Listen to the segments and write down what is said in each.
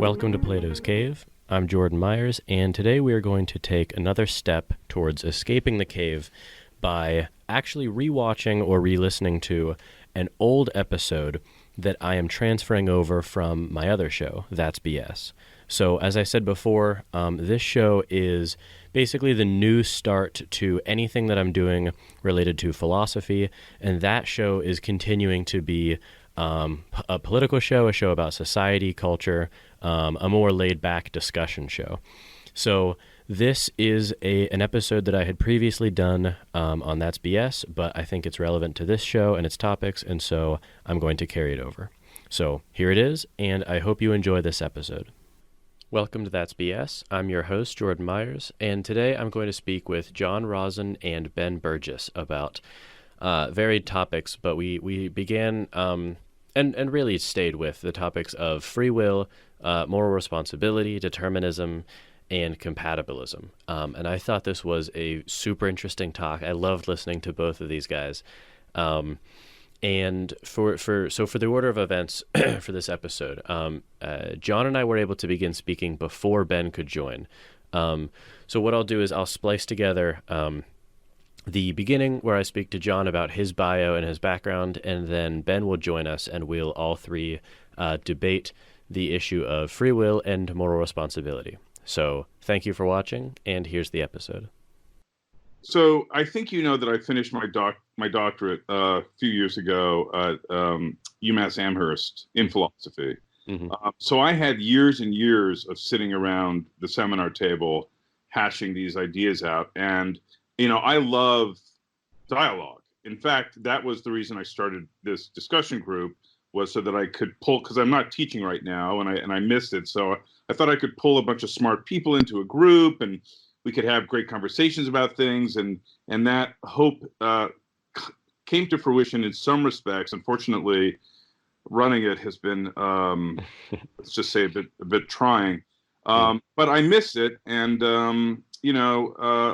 Welcome to Plato's Cave. I'm Jordan Myers, and today we are going to take another step towards escaping the cave by actually rewatching or re-listening to an old episode that I am transferring over from my other show, That's BS. So, as I said before, this show is basically the new start to anything that I'm doing related to philosophy, and that show is continuing to be a political show, a show about society, culture, a more laid-back discussion show. So this is an episode that I had previously done on That's BS, but I think it's relevant to this show and its topics, and so I'm going to carry it over. So here it is, and I hope you enjoy this episode. Welcome to That's BS. I'm your host, Jordan Myers, and today I'm going to speak with Jon Rosen and Ben Burgis about varied topics, but we began and really stayed with the topics of free will, moral responsibility, determinism, and compatibilism. And I thought this was a super interesting talk. I loved listening to both of these guys. And for the order of events for this episode, Jon and I were able to begin speaking before Ben could join. So what I'll do is I'll splice together the beginning where I speak to Jon about his bio and his background, and then Ben will join us and we'll all three debate the issue of free will and moral responsibility. So thank you for watching, and here's the episode. So I think you know that I finished my doctorate a few years ago at UMass Amherst in philosophy. Mm-hmm. So I had years and years of sitting around the seminar table hashing these ideas out, and I love dialogue. In fact, that was the reason I started this discussion group, was so that I could pull, because I'm not teaching right now and I missed it. So I thought I could pull a bunch of smart people into a group and we could have great conversations about things. And that hope came to fruition in some respects. Unfortunately, running it has been, let's just say a bit trying. But I miss it. And,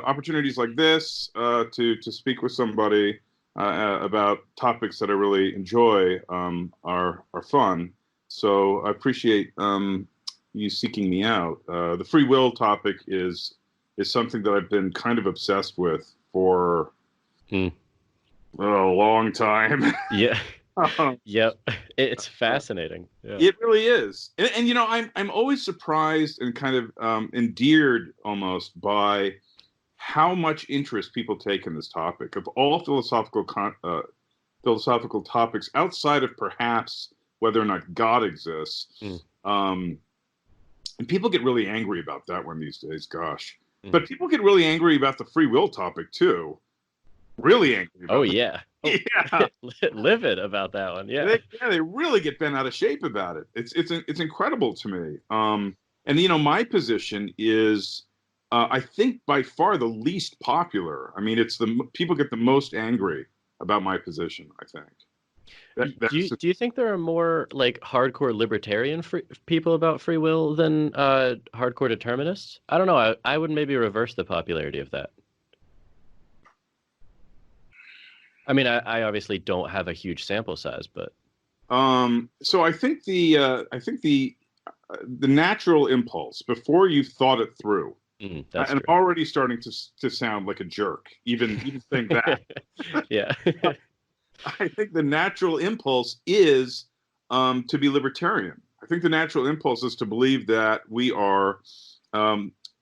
opportunities like this to speak with somebody about topics that I really enjoy are fun. So I appreciate you seeking me out. The free will topic is something that I've been kind of obsessed with for a long time. Yeah. Yep. It's fascinating. Yeah. It really is. And I'm always surprised and kind of endeared almost by how much interest people take in this topic. Of all philosophical topics, outside of perhaps whether or not God exists, and people get really angry about that one these days, gosh. But people get really angry about the free will topic too. Really angry about yeah. Yeah. Livid about that one. Yeah. They really get bent out of shape about it. It's incredible to me. And my position is I think by far the least popular. I mean, it's people get the most angry about my position, I think. Do you think there are more like hardcore libertarian people about free will than hardcore determinists? I don't know. I would maybe reverse the popularity of that. I mean, I obviously don't have a huge sample size, but so I think the natural impulse before you've thought it through. And I'm already starting to sound like a jerk, even saying that. Yeah. I think the natural impulse is to be libertarian. I think the natural impulse is to believe that we are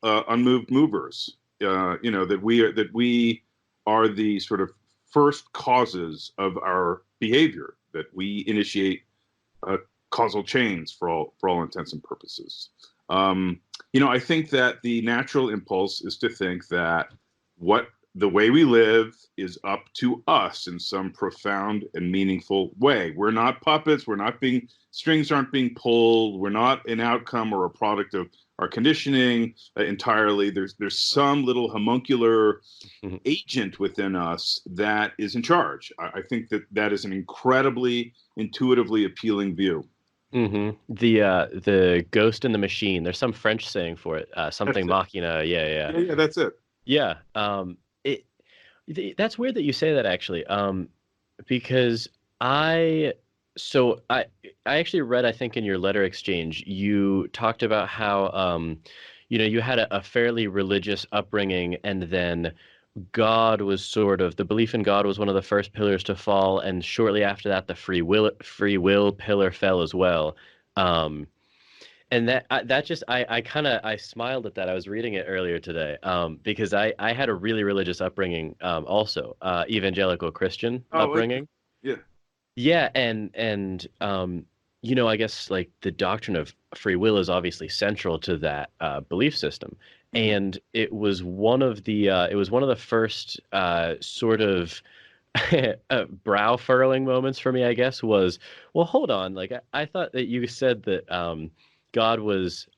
unmoved movers. That we are the sort of first causes of our behavior, that we initiate causal chains for all intents and purposes. I think that the natural impulse is to think that the way we live is up to us in some profound and meaningful way. We're not puppets. Strings aren't being pulled. We're not an outcome or a product of our conditioning entirely. There's some little homuncular agent within us that is in charge. I think that is an incredibly intuitively appealing view. Mm-hmm. The ghost in the machine. There's some French saying for it. Something machina. Yeah, that's it. Yeah. That's weird that you say that, actually. Because I So I actually read, I think in your letter exchange, you talked about how you had a fairly religious upbringing, and then God was sort of the belief in God was one of the first pillars to fall, and shortly after that, the free will pillar fell as well. Um, and that just I kind of I smiled at that. I was reading it earlier today because I had a really religious upbringing also evangelical Christian Oh, upbringing. yeah. Yeah, and I guess like the doctrine of free will is obviously central to that belief system, Mhm. and it was one of the first sort of brow furrowing moments for me, I guess, was, well, hold on, like I thought that you said that God was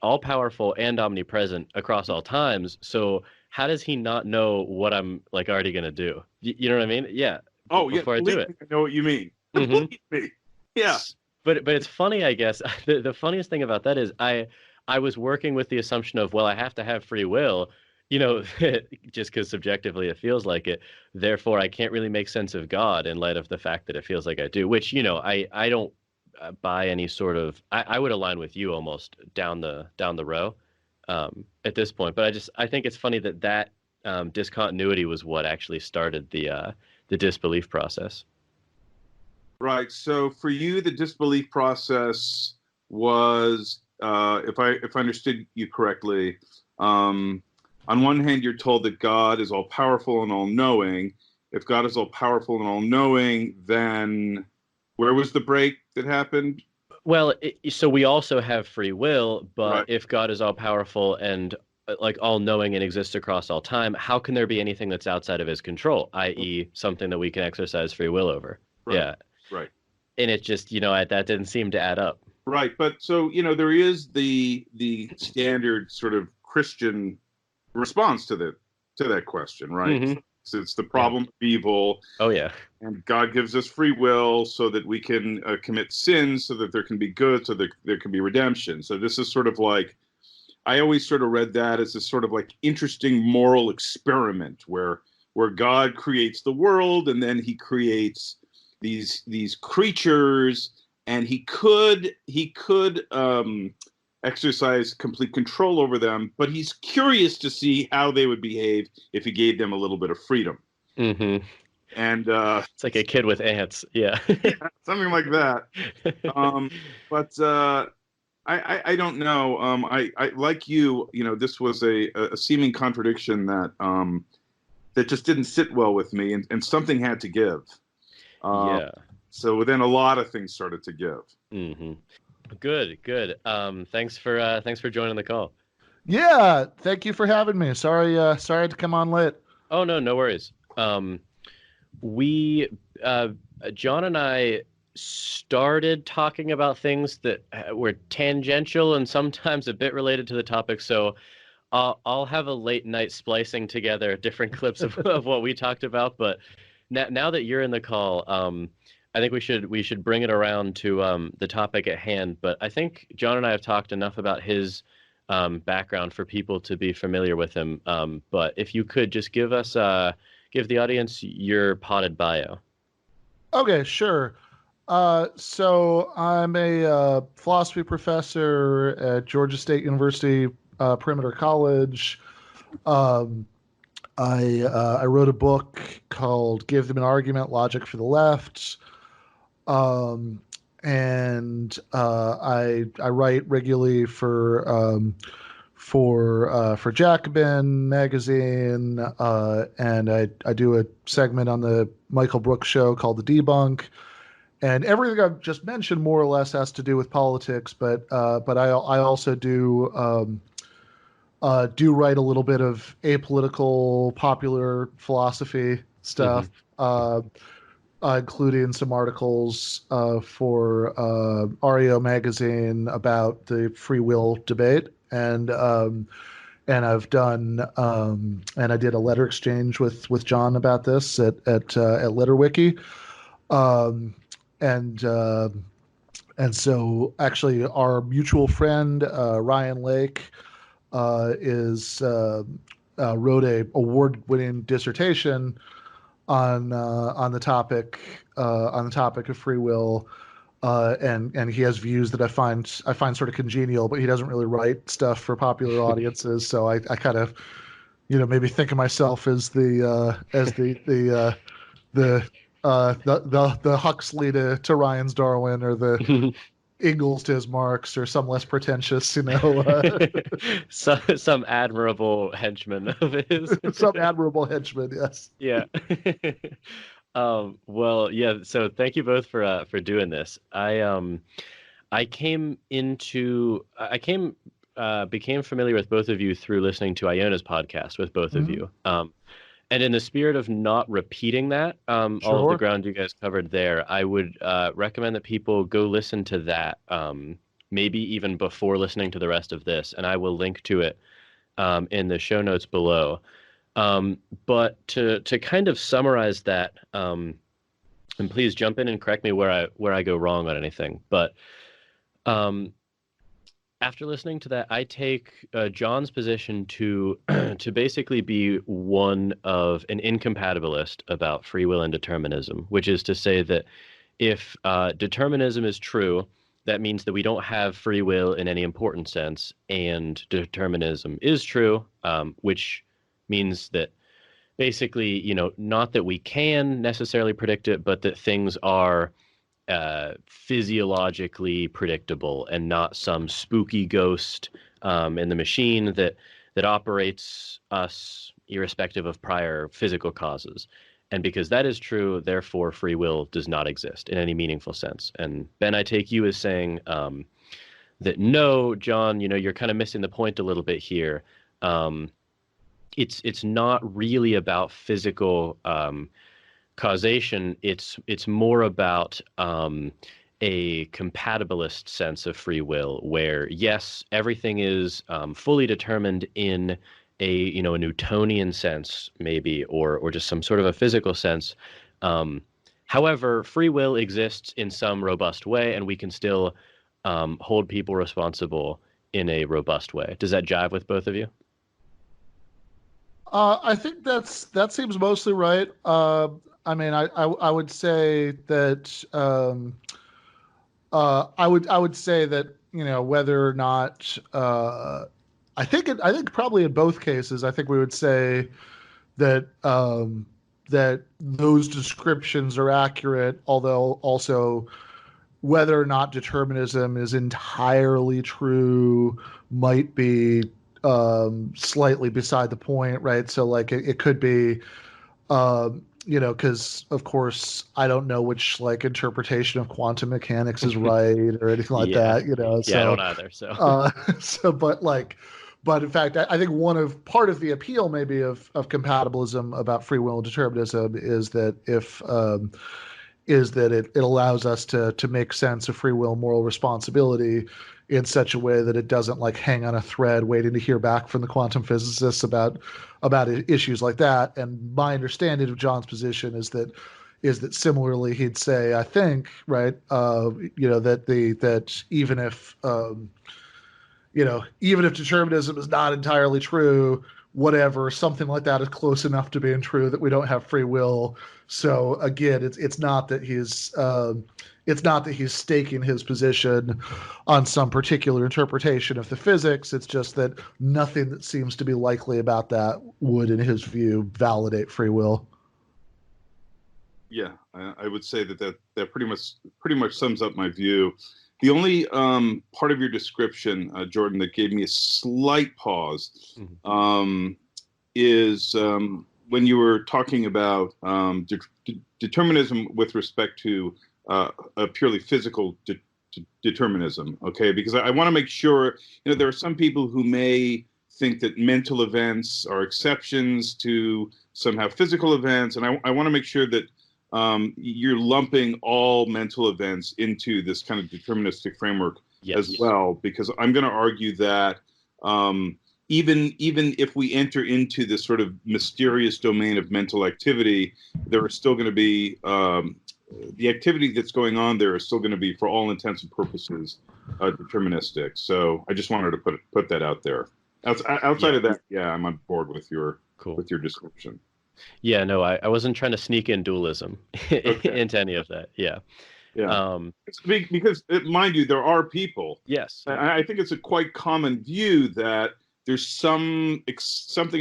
all powerful and omnipresent across all times, so how does he not know what I'm like already gonna do? You know what I mean? Yeah, Oh, yeah. before I do Believe it. me, I know what you mean. hmm Believe me. Yeah. But it's funny, I guess. The funniest thing about that is I was working with the assumption of, well, I have to have free will, you know, just because subjectively it feels like it. Therefore, I can't really make sense of God in light of the fact that it feels like I do. Which I don't buy any sort of. I would align with you almost down the row at this point. But I think it's funny that discontinuity was what actually started the disbelief process. Right. So for you, the disbelief process was, if I understood you correctly, um, on one hand, you're told that God is all powerful and all knowing. If God is all powerful and all knowing, then where was the break that happened? Well, so we also have free will, but Right. if God is all powerful and like all knowing and exists across all time, how can there be anything that's outside of his control, i.e., something that we can exercise free will over? Right. Yeah. Right. And it just, that didn't seem to add up. Right. But so, there is the standard sort of Christian response to that question, right? hmm So it's the Yeah. problem of evil, Oh, yeah. and God gives us free will so that we can commit sins, so that there can be good, so that there can be redemption. So this is sort of like, I always sort of read that as a sort of like interesting moral experiment where God creates the world, and then he creates these creatures, and he could exercise complete control over them, but he's curious to see how they would behave if he gave them a little bit of freedom. hmm And It's like a kid with ants. Yeah. yeah, something like that. Um, but I don't know. I like this was a seeming contradiction that just didn't sit well with me, and something had to give. Um, Yeah. so then a lot of things started to give. hmm Good, good. Thanks for joining the call. Yeah, thank you for having me. Sorry I had to come on late. Oh, no, no worries. We uh John and I started talking about things that were tangential and sometimes a bit related to the topic, so I'll have a late night splicing together different clips of what we talked about. But now that you're in the call, I think we should bring it around to the topic at hand. But I think John and I have talked enough about his background for people to be familiar with him. But if you could just give the audience your potted bio. Okay, sure. So I'm a philosophy professor at Georgia State University, Perimeter College. Um, I wrote a book called "Give Them an Argument: Logic for the Left," um, and I write regularly for Jacobin magazine, and I do a segment on the Michael Brooks show called The Debunk. And everything I've just mentioned more or less has to do with politics, but I also do write a little bit of apolitical popular philosophy hmm stuff, including some articles for REO magazine about the free will debate, and I've done and I did a letter exchange with John about this at LetterWiki, um, and uh, and so actually our mutual friend Ryan Lake is wrote a award-winning dissertation on the topic of free will, and he has views that I find sort of congenial, but he doesn't really write stuff for popular audiences. So I kind of, maybe think of myself as the Huxley to Ryan's Darwin, or the Ingalls to his Marx, or some less pretentious, Some admirable henchman of his. some admirable henchman. Yes. Yeah. Well, yeah, so thank you both for doing this. I became familiar with both of you through listening to Iona's podcast with both of you. And in the spirit of not repeating that, all of the Sure. ground you guys covered there, I would recommend that people go listen to that, maybe even before listening to the rest of this, and I will link to it in the show notes below. But to kind of summarize that, and please jump in and correct me where I go wrong on anything, but after listening to that, I take John's position to to basically be one of an incompatibilist about free will and determinism, which is to say that if determinism is true, that means that we don't have free will in any important sense, and determinism is true, which means that basically, not that we can necessarily predict it, but that things are physiologically predictable and not some spooky ghost in the machine that operates us irrespective of prior physical causes. And because that is true, therefore free will does not exist in any meaningful sense. And Ben, I take you as saying that no, John, you're kind of missing the point a little bit here. It's not really about physical causation. It's more about a compatibilist sense of free will, where yes, everything is fully determined in a Newtonian sense, maybe, or just some sort of a physical sense. However, free will exists in some robust way, and we can still hold people responsible in a robust way. Does that jive with both of you? I think that seems mostly right. I mean, I would say that I would say that whether or not I think probably in both cases, I think we would say that that those descriptions are accurate, although also whether or not determinism is entirely true might be slightly beside the point, right? So like it could be, because of course I don't know which like interpretation of quantum mechanics is right or anything like Yeah. that, Yeah, So I don't either. So but in fact, I think part of the appeal maybe of compatibilism about free will and determinism is that it allows us to make sense of free will and moral responsibility in such a way that it doesn't like hang on a thread waiting to hear back from the quantum physicists about issues like that. And my understanding of John's position is that similarly he'd say, I think, right, that even if even if determinism is not entirely true, whatever, something like that is close enough to being true that we don't have free will. So again, it's not that he's staking his position on some particular interpretation of the physics. It's just that nothing that seems to be likely about that would, in his view, validate free will. Yeah, I would say that pretty much sums up my view. The only part of your description, Jordan, that gave me a slight pause is when you were talking about determinism with respect to a purely physical determinism. Okay, because I want to make sure, there are some people who may think that mental events are exceptions to somehow physical events, and I want to make sure that you're lumping all mental events into this kind of deterministic framework as well, because I'm going to argue that even if we enter into this sort of mysterious domain of mental activity, there are still going to be the activity that's going on there is still going to be, for all intents and purposes, deterministic. So I just wanted to put that out there. Outside of that, yeah, I'm on board with your description. Yeah, no, I wasn't trying to sneak in dualism Okay. into any of that. Yeah. Yeah. Um, Because, mind you, there are people. yes. I think it's a quite common view that there's something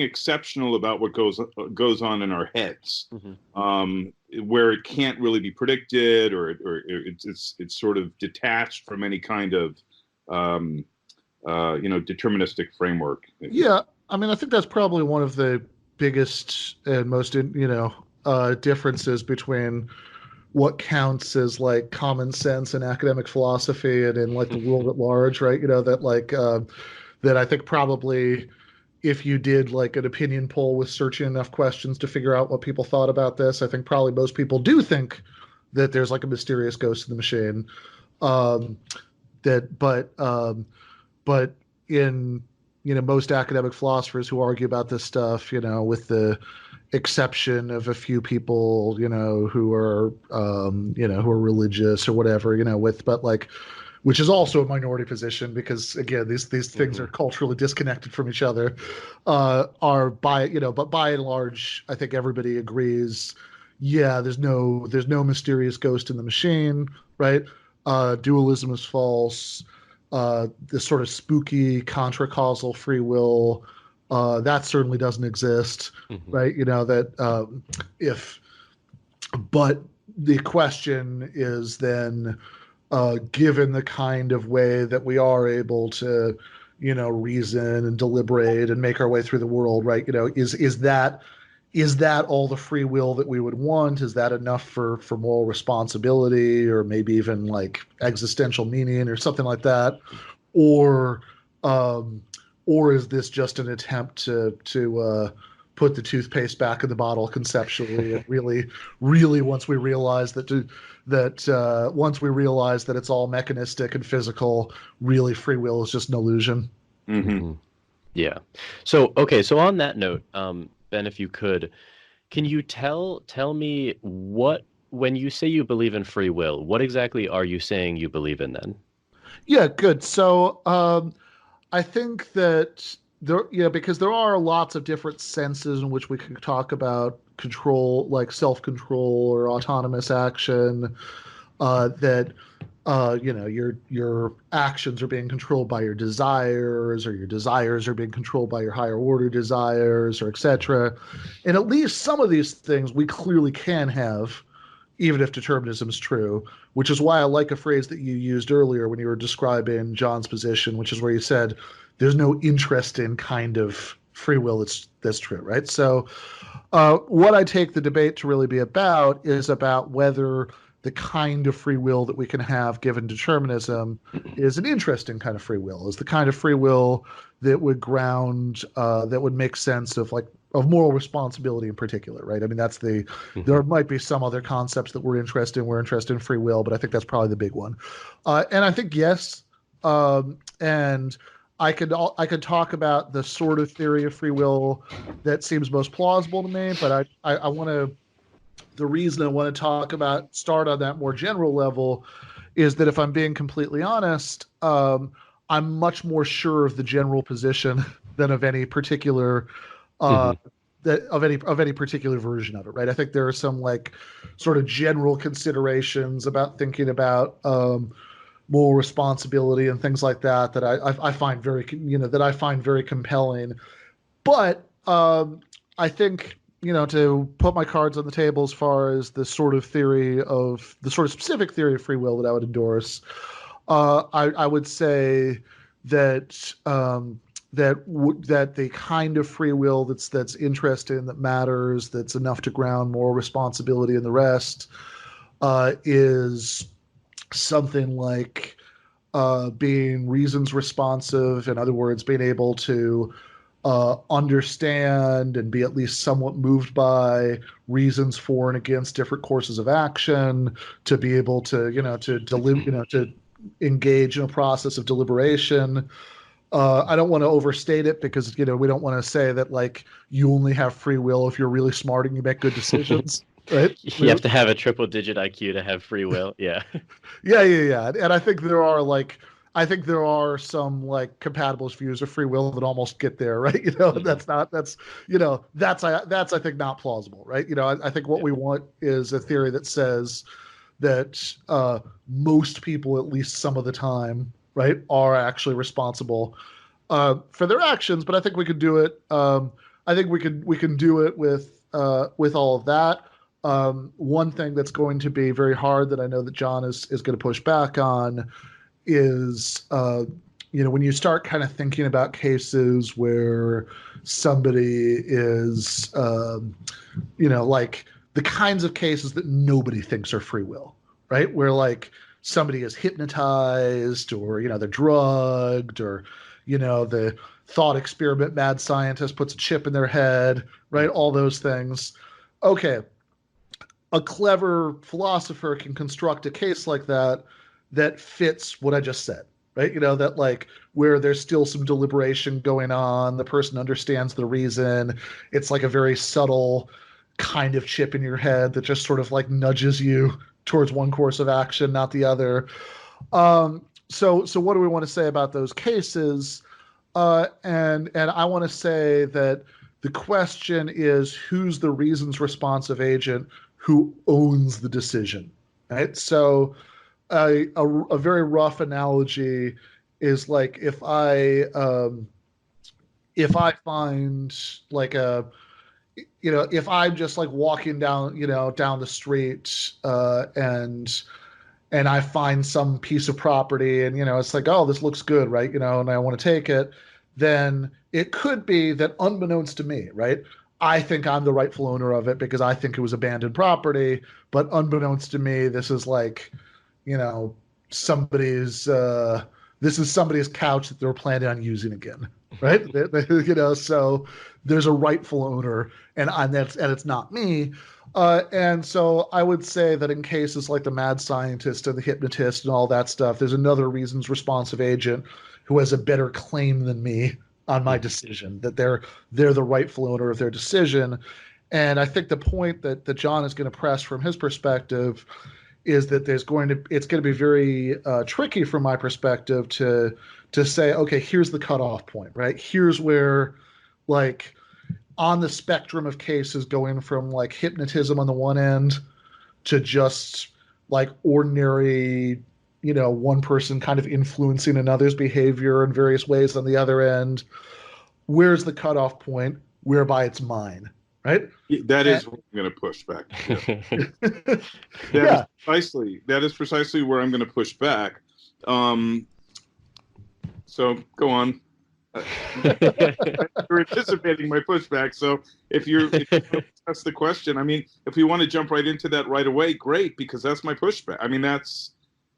exceptional about what goes on in our heads, Hmm. where it can't really be predicted, or it's sort of detached from any kind of um, deterministic framework. Yeah, I mean, I think that's probably one of the biggest and most, differences between what counts as like common sense and academic philosophy and in like the world at large, right? That I think probably if you did like an opinion poll with searching enough questions to figure out what people thought about this, I think probably most people do think that there's like a mysterious ghost in the machine. Um, that, but in most academic philosophers who argue about this stuff, with the exception of a few people, who are religious or whatever, with but like which is also a minority position because again these things Hmm. are culturally disconnected from each other, are by but by and large I think everybody agrees, yeah, there's no mysterious ghost in the machine, right? Dualism is false. This sort of spooky contra-causal free will, that certainly doesn't exist, Hmm. right? That if but the question is then, given the kind of way that we are able to, reason and deliberate and make our way through the world, right? Is that all the free will that we would want? Is that enough for moral responsibility or maybe even like existential meaning or something like that? Or um, or is this just an attempt to put the toothpaste back in the bottle conceptually and really once we realize that it's all mechanistic and physical, really free will is just an illusion. Hmm. Hmm. Yeah. So, okay, so on that note, Ben, if you could, can you tell me what when you say you believe in free will, what exactly are you saying you believe in then? Yeah, good. So I think that because there are lots of different senses in which we can talk about control, like self-control or autonomous action. That your actions are being controlled by your desires, or your desires are being controlled by your higher order desires, or etc. And at least some of these things we clearly can have, even if determinism is true, which is why I like a phrase that you used earlier when you were describing John's position, which is where you said there's no interest in kind of free will that's true, right? So, what I take the debate to really be about is about whether the kind of free will that we can have given determinism is an interesting kind of free will, is the kind of free will that would that would make sense of moral responsibility in particular, right? I mean, Hmm. there might be some other concepts that we're interested in. We're interested in free will, but I think that's probably the big one. And I think yes, and I could talk about the sort of theory of free will that seems most plausible to me, but I want to the reason I want to start on that more general level is that if I'm being completely honest, I'm much more sure of the general position than of any particular uh, Hmm. of any particular version of it. Right? I think there are some like sort of general considerations about thinking about moral responsibility and things like that that I find very compelling. But I think, to put my cards on the table as far as the sort of specific theory of free will that I would endorse, I would say that that the kind of free will that's interesting, that matters, that's enough to ground moral responsibility and the rest, is something like being reasons responsive. In other words, being able to understand and be at least somewhat moved by reasons for and against different courses of action, to be able to to engage in a process of deliberation. I don't want to overstate it because we don't want to say that like you only have free will if you're really smart and you make good decisions, right? You have to have a triple digit IQ to have free will. Yeah. Yeah, yeah, yeah. And I think there are like I think there are some like compatibilist views of free will that almost get there, right? You know, Mhm. that's I think not plausible, right? You know, I think what Yeah. we want is a theory that says that most people, at least some of the time, right, are actually responsible for their actions. But I think we could do it. I think we can do it with all of that. One thing that's going to be very hard that I know that John is going to push back on is when you start kind of thinking about cases where somebody is like the kinds of cases that nobody thinks are free will, right? Where like somebody is hypnotized or they're drugged or the thought experiment mad scientist puts a chip in their head, right? Mhm. All those things. Okay, a clever philosopher can construct a case like that that fits what I just said, right? That like where there's still some deliberation going on, the person understands the reason. It's like a very subtle kind of chip in your head that just sort of like nudges you towards one course of action, not the other. So what do we want to say about those cases? And I want to say that the question is who's the reasons responsive agent who owns the decision, right? So a very rough analogy is like if I find like if I'm just like walking down the street and I find some piece of property and it's like, oh, this looks good, right? And I want to take it, then it could be that unbeknownst to me, right? I think I'm the rightful owner of it because I think it was abandoned property, but unbeknownst to me, this is like, you know, somebody's this is somebody's couch that they're planning on using again, right? So there's a rightful owner, and it's not me. And so I would say that in cases like the mad scientist and the hypnotist and all that stuff, there's another reasons responsive agent who has a better claim than me on my decision, that they're the rightful owner of their decision. And I think the point that John is going to press from his perspective is that it's going to be very tricky from my perspective to say, okay, here's the cutoff point, right? Here's where like on the spectrum of cases going from like hypnotism on the one end to just like ordinary, one person kind of influencing another's behavior in various ways on the other end. Where's the cutoff point whereby it's mine, right? That And, is what I'm going to push back. Yeah. yeah, That is precisely where I'm going to push back. Um, so go on. Uh, you're anticipating my pushback. So if you want to discuss the question, I mean, if we want to jump right into that right away, great, because that's my pushback. I mean,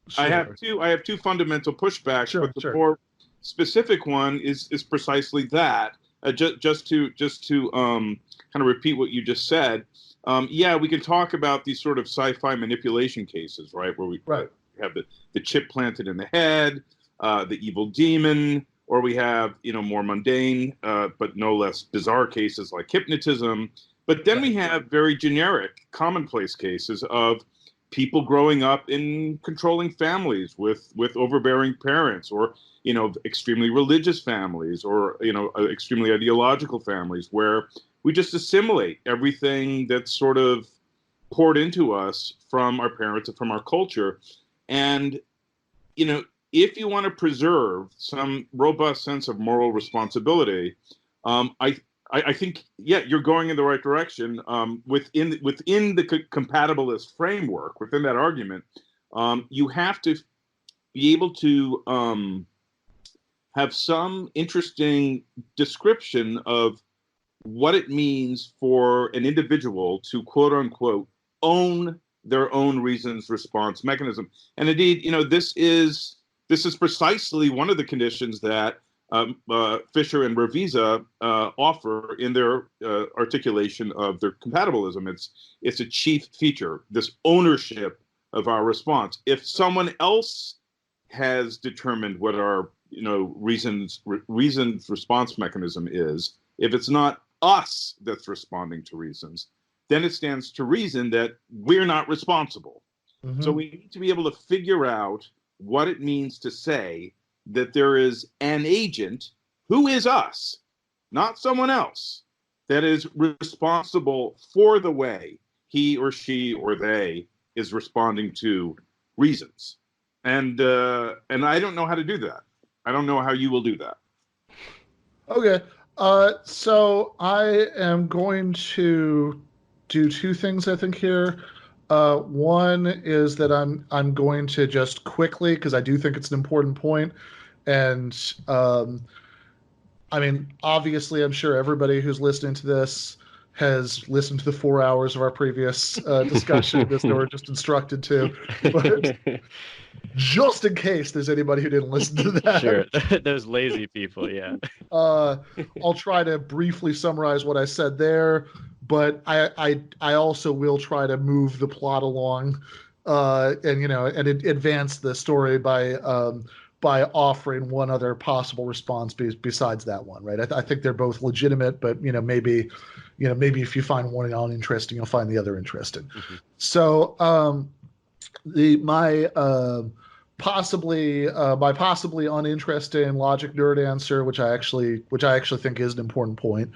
sure, I have two fundamental pushbacks, but sure, the sure. more specific one is precisely that. Just to kind of repeat what you just said. Yeah, we can talk about these sort of sci-fi manipulation cases, right, where we Right. have the chip planted in the head, the evil demon, or we have more mundane but no less bizarre cases like hypnotism. But then we Right. have very generic, commonplace cases of people growing up in controlling families with overbearing parents, or extremely religious families, or extremely ideological families, where we just assimilate everything that's sort of poured into us from our parents and from our culture. And you know if you want to preserve some robust sense of moral responsibility, um, I, I think, yeah, you're going in the right direction. Within the compatibilist framework, within that argument, you have to be able to have some interesting description of what it means for an individual to quote unquote own their own reasons response mechanism. And indeed, this is precisely one of the conditions that Fisher and Revisa offer in their articulation of their compatibilism. It's a chief feature, this ownership of our response. If someone else has determined what our reasons response mechanism is, if it's not us that's responding to reasons, then it stands to reason that we're not responsible. So Mm-hmm. we need to be able to figure out what it means to say that there is an agent who is us, not someone else, that is responsible for the way he or she or they is responding to reasons. And I don't know how to do that. I don't know how you will do that. Okay. So I am going to do two things, I think, here. One is that I'm going to just quickly, because I do think it's an important point, and I mean, obviously, I'm sure everybody who's listening to this has listened to the 4 hours of our previous discussion as they were just instructed to. But just in case there's anybody who didn't listen to that, Sure, those lazy people, yeah. I'll try to briefly summarize what I said there. But I also will try to move the plot along, and advance the story by offering one other possible response besides that one, right? I think they're both legitimate, but maybe if you find one uninteresting, you'll find the other interesting. Mm-hmm. So my possibly uninteresting logic nerd answer, which I actually think is an important point,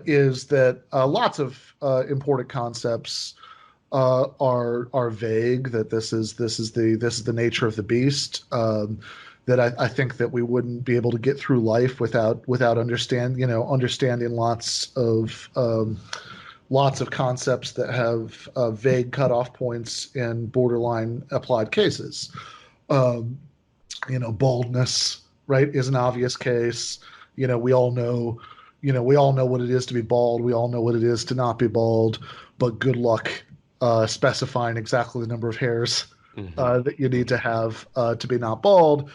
is that lots of important concepts are vague. That this is the nature of the beast. That I think that we wouldn't be able to get through life without understanding lots of concepts that have vague cutoff points in borderline applied cases. Baldness, right, is an obvious case. We all know what it is to be bald. We all know what it is to not be bald. But good luck specifying exactly the number of hairs that you need to have to be not bald.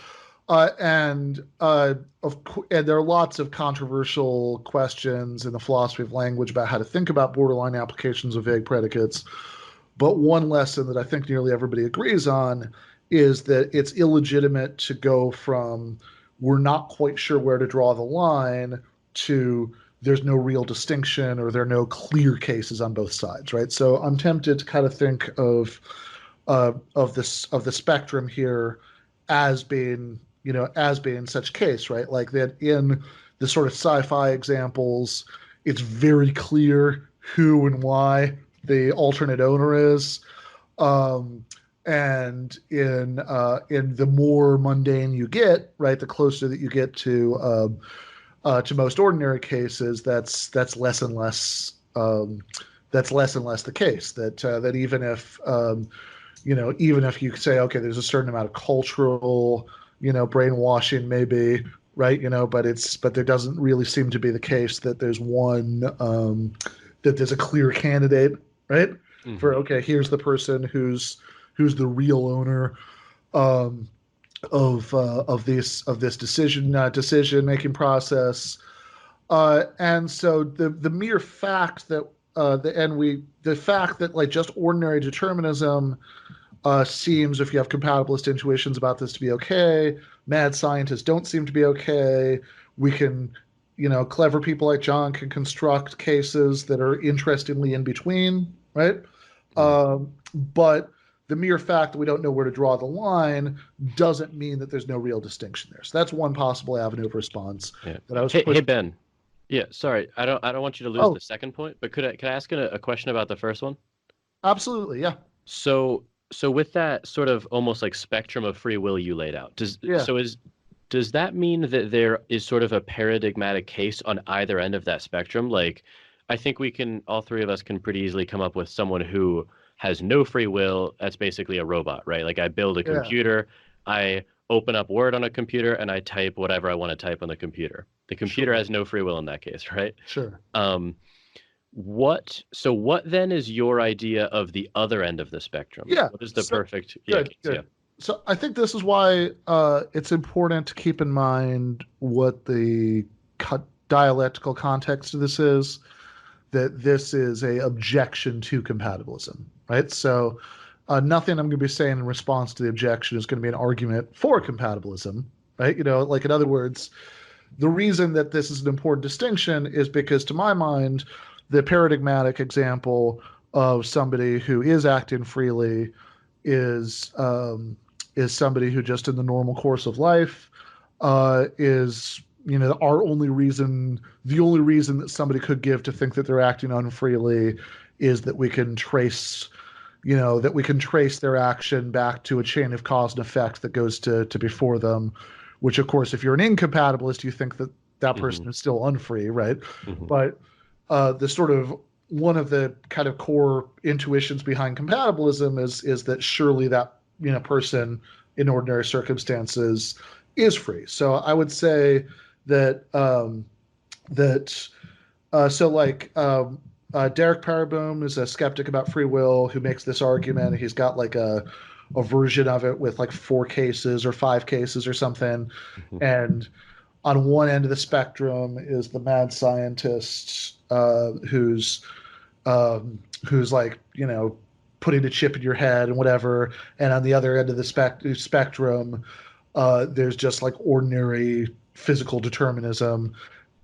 And there are lots of controversial questions in the philosophy of language about how to think about borderline applications of vague predicates. But one lesson that I think nearly everybody agrees on is that it's illegitimate to go from we're not quite sure where to draw the line to there's no real distinction or there are no clear cases on both sides, right? So I'm tempted to kind of think of the spectrum here as being such case, right? Like that in the sort of sci-fi examples, it's very clear who and why the alternate owner is. And in the more mundane you get, right, the closer that you get to most ordinary cases, that's less and less the case. That even if you say, okay, there's a certain amount of cultural brainwashing, maybe, right, but there doesn't really seem to be the case that there's that there's a clear candidate, right, for okay, here's the person who's the real owner of this decision making process, and so the mere fact that the fact that like just ordinary determinism seems, if you have compatibilist intuitions about this, to be okay. Mad scientists don't seem to be okay. We can, clever people like John can construct cases that are interestingly in between, right? But the mere fact that we don't know where to draw the line doesn't mean that there's no real distinction there. So that's one possible avenue of response. Yeah. That I was Hey Ben. Yeah, sorry, I don't want you to lose the second point, but could I ask a question about the first one? Absolutely, yeah. So with that sort of almost like spectrum of free will you laid out, does that mean that there is sort of a paradigmatic case on either end of that spectrum? Like, I think all three of us can pretty easily come up with someone who has no free will. That's basically a robot, right? Like I build a computer, I open up Word on a computer, and I type whatever I want to type on the computer. The computer has no free will in that case, right? Sure. What then is your idea of the other end of the spectrum? Yeah. What is the perfect case? Yeah. So I think this is why it's important to keep in mind what the dialectical context of this is, that this is a objection to compatibilism, right? So nothing I'm going to be saying in response to the objection is going to be an argument for compatibilism, right? Like in other words, the reason that this is an important distinction is because, to my mind, the paradigmatic example of somebody who is acting freely is is somebody who just in the normal course of life is, the only reason that somebody could give to think that they're acting unfreely is that we can trace their action back to a chain of cause and effect that goes to before them, which of course, if you're an incompatibilist, you think that that person is still unfree, right? But the sort of one of the kind of core intuitions behind compatibilism is that surely that person in ordinary circumstances is free. So I would say that Derek Paraboom is a skeptic about free will who makes this argument. He's got like a version of it with like 4 cases or 5 cases or something. And on one end of the spectrum is the mad scientist who's like, putting a chip in your head and whatever. And on the other end of the spectrum, there's just like ordinary physical determinism.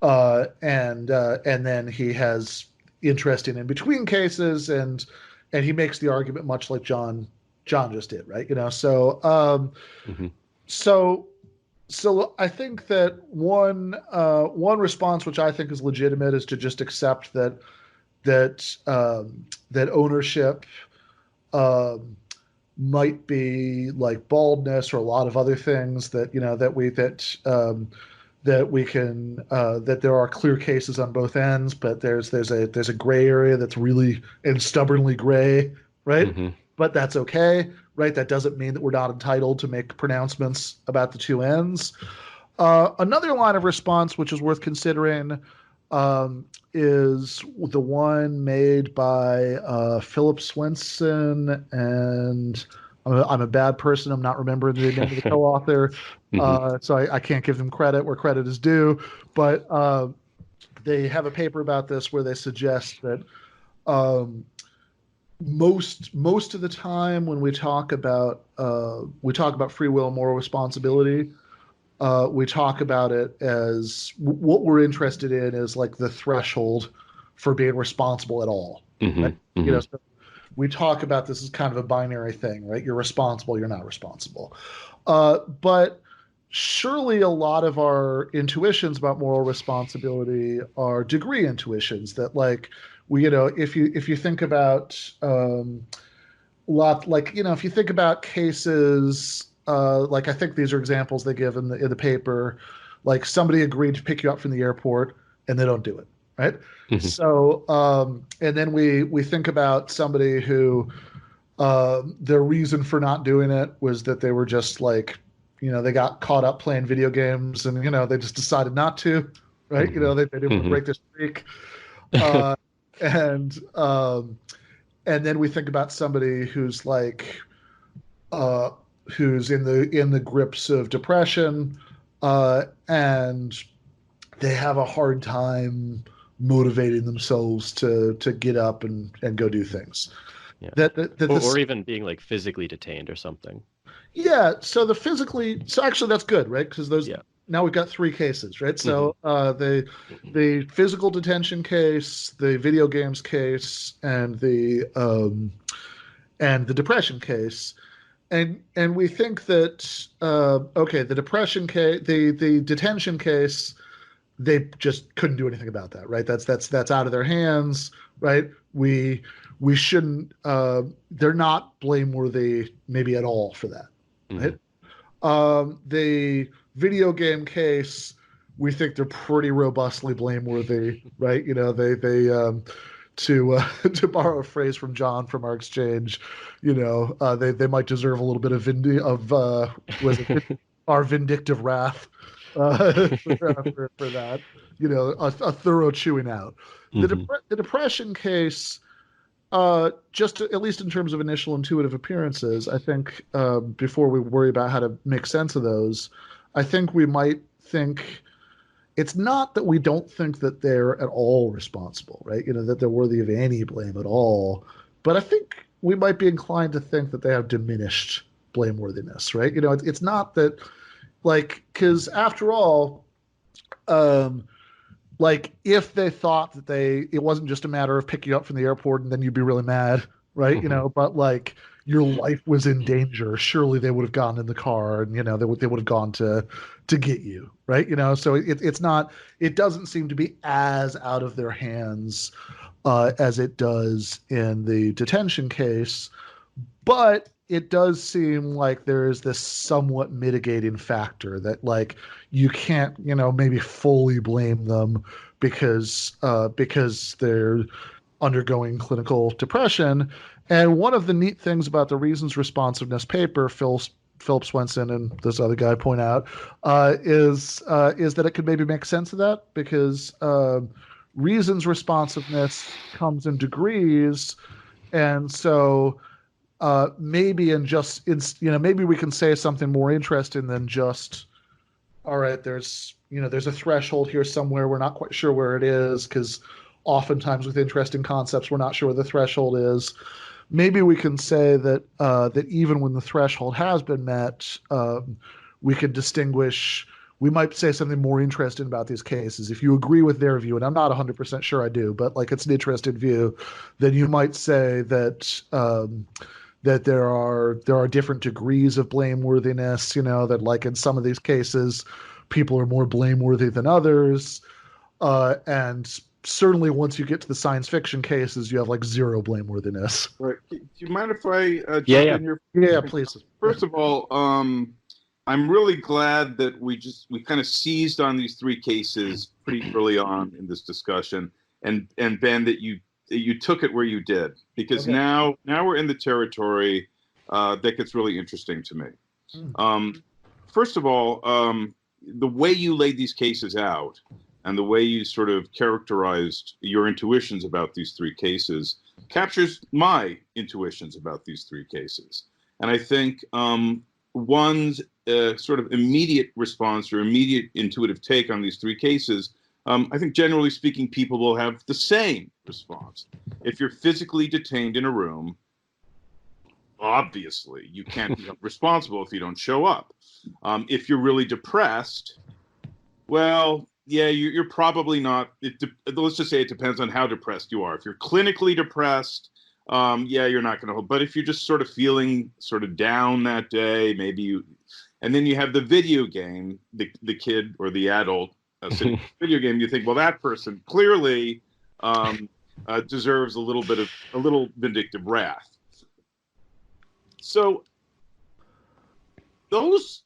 And then he has interesting in between cases, and he makes the argument much like John just did, right? So I think that one response which I think is legitimate is to just accept that ownership might be like baldness or a lot of other things that there are clear cases on both ends, but there's a gray area that's really and stubbornly gray, right? But that's okay, right? That doesn't mean that we're not entitled to make pronouncements about the two ends. Another line of response which is worth considering is the one made by Philip Swenson, and I'm a bad person. I'm not remembering the name of the co-author, so I can't give them credit where credit is due. But they have a paper about this where they suggest that most of the time when we talk about free will and moral responsibility, we talk about it as what we're interested in is like the threshold for being responsible at all. Right? So we talk about this as kind of a binary thing, right? You're responsible, you're not responsible. But surely a lot of our intuitions about moral responsibility are degree intuitions that, like, if you think about if you think about cases, like I think these are examples they give in the paper, like somebody agreed to pick you up from the airport and they don't do it, right? So and then we think about somebody who their reason for not doing it was that they were just like, they got caught up playing video games and they just decided not to, right? They didn't want to break their streak. And then we think about somebody who's like who's in the grips of depression, and they have a hard time motivating themselves to get up and go do things. Yeah. Or even being like physically detained or something. Yeah. So actually that's good, right? Because now we've got 3 cases, right? So the physical detention case, the video games case, and the depression case. And we think that the depression case, the detention case, they just couldn't do anything about that, right? That's out of their hands, right? We shouldn't. They're not blameworthy, maybe at all, for that, right? The video game case, we think they're pretty robustly blameworthy, right? To borrow a phrase from John from our exchange, they might deserve a little bit of our vindictive wrath for that, a thorough chewing out. The depression case, just at least in terms of initial intuitive appearances, I think before we worry about how to make sense of those, I think we might think it's not that we don't think that they're at all responsible, right? That they're worthy of any blame at all. But I think we might be inclined to think that they have diminished blameworthiness, right? It's not that, because after all, if they thought that it wasn't just a matter of picking you up from the airport and then you'd be really mad, right? But your life was in danger, surely they would have gone in the car and, they would have gone to get you, right? So it's not, it doesn't seem to be as out of their hands as it does in the detention case. But it does seem like there is this somewhat mitigating factor that, like, you can't, maybe fully blame them because they're undergoing clinical depression. And one of the neat things about the reasons responsiveness paper, Philip Swenson and this other guy point out, is that it could maybe make sense of that, because reasons responsiveness comes in degrees, and so maybe we can say something more interesting than just, all right, there's a threshold here somewhere, we're not quite sure where it is, because oftentimes with interesting concepts we're not sure where the threshold is. Maybe we can say that that even when the threshold has been met, we could distinguish. We might say something more interesting about these cases. If you agree with their view, and I'm not 100% sure I do, but like it's an interesting view, then you might say that that there are different degrees of blameworthiness. That like in some of these cases, people are more blameworthy than others, and certainly once you get to the science fiction cases, you have like zero blameworthiness. Right. Do you mind if I jump Yeah. in here? Yeah, please. First of all, I'm really glad that we kind of seized on these three cases pretty early on in this discussion, and Ben, that you took it where you did, because Okay. now we're in the territory that gets really interesting to me. First of all, the way you laid these cases out and the way you sort of characterized your intuitions about these three cases captures my intuitions about these three cases. And I think one's sort of immediate response or immediate intuitive take on these three cases, I think generally speaking, people will have the same response. If you're physically detained in a room, obviously you can't be responsible if you don't show up. If you're really depressed, well, yeah, you're probably not. Let's just say it depends on how depressed you are. If you're clinically depressed, yeah, you're not going to hold. But if you're just sort of feeling sort of down that day, maybe you. And then you have the video game, the kid or the adult sitting in the video game. You think, well, that person clearly deserves a little vindictive wrath. So those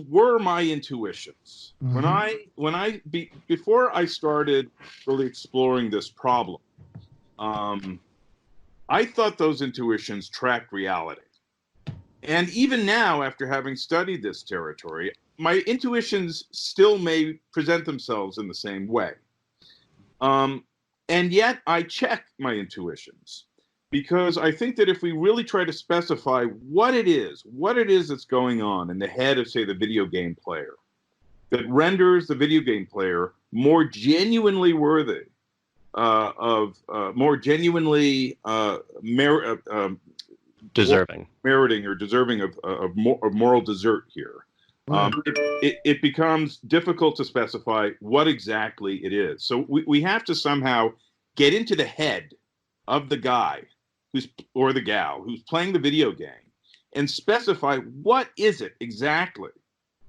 were my intuitions. Mm-hmm. Before I started really exploring this problem, I thought those intuitions tracked reality. And even now, after having studied this territory, my intuitions still may present themselves in the same way. And yet I check my intuitions, because I think that if we really try to specify what it is that's going on in the head of, say, the video game player, that renders the video game player more genuinely worthy more genuinely meriting or deserving of moral desert here. It becomes difficult to specify what exactly it is. So we have to somehow get into the head of the guy or the gal who's playing the video game and specify what is it exactly.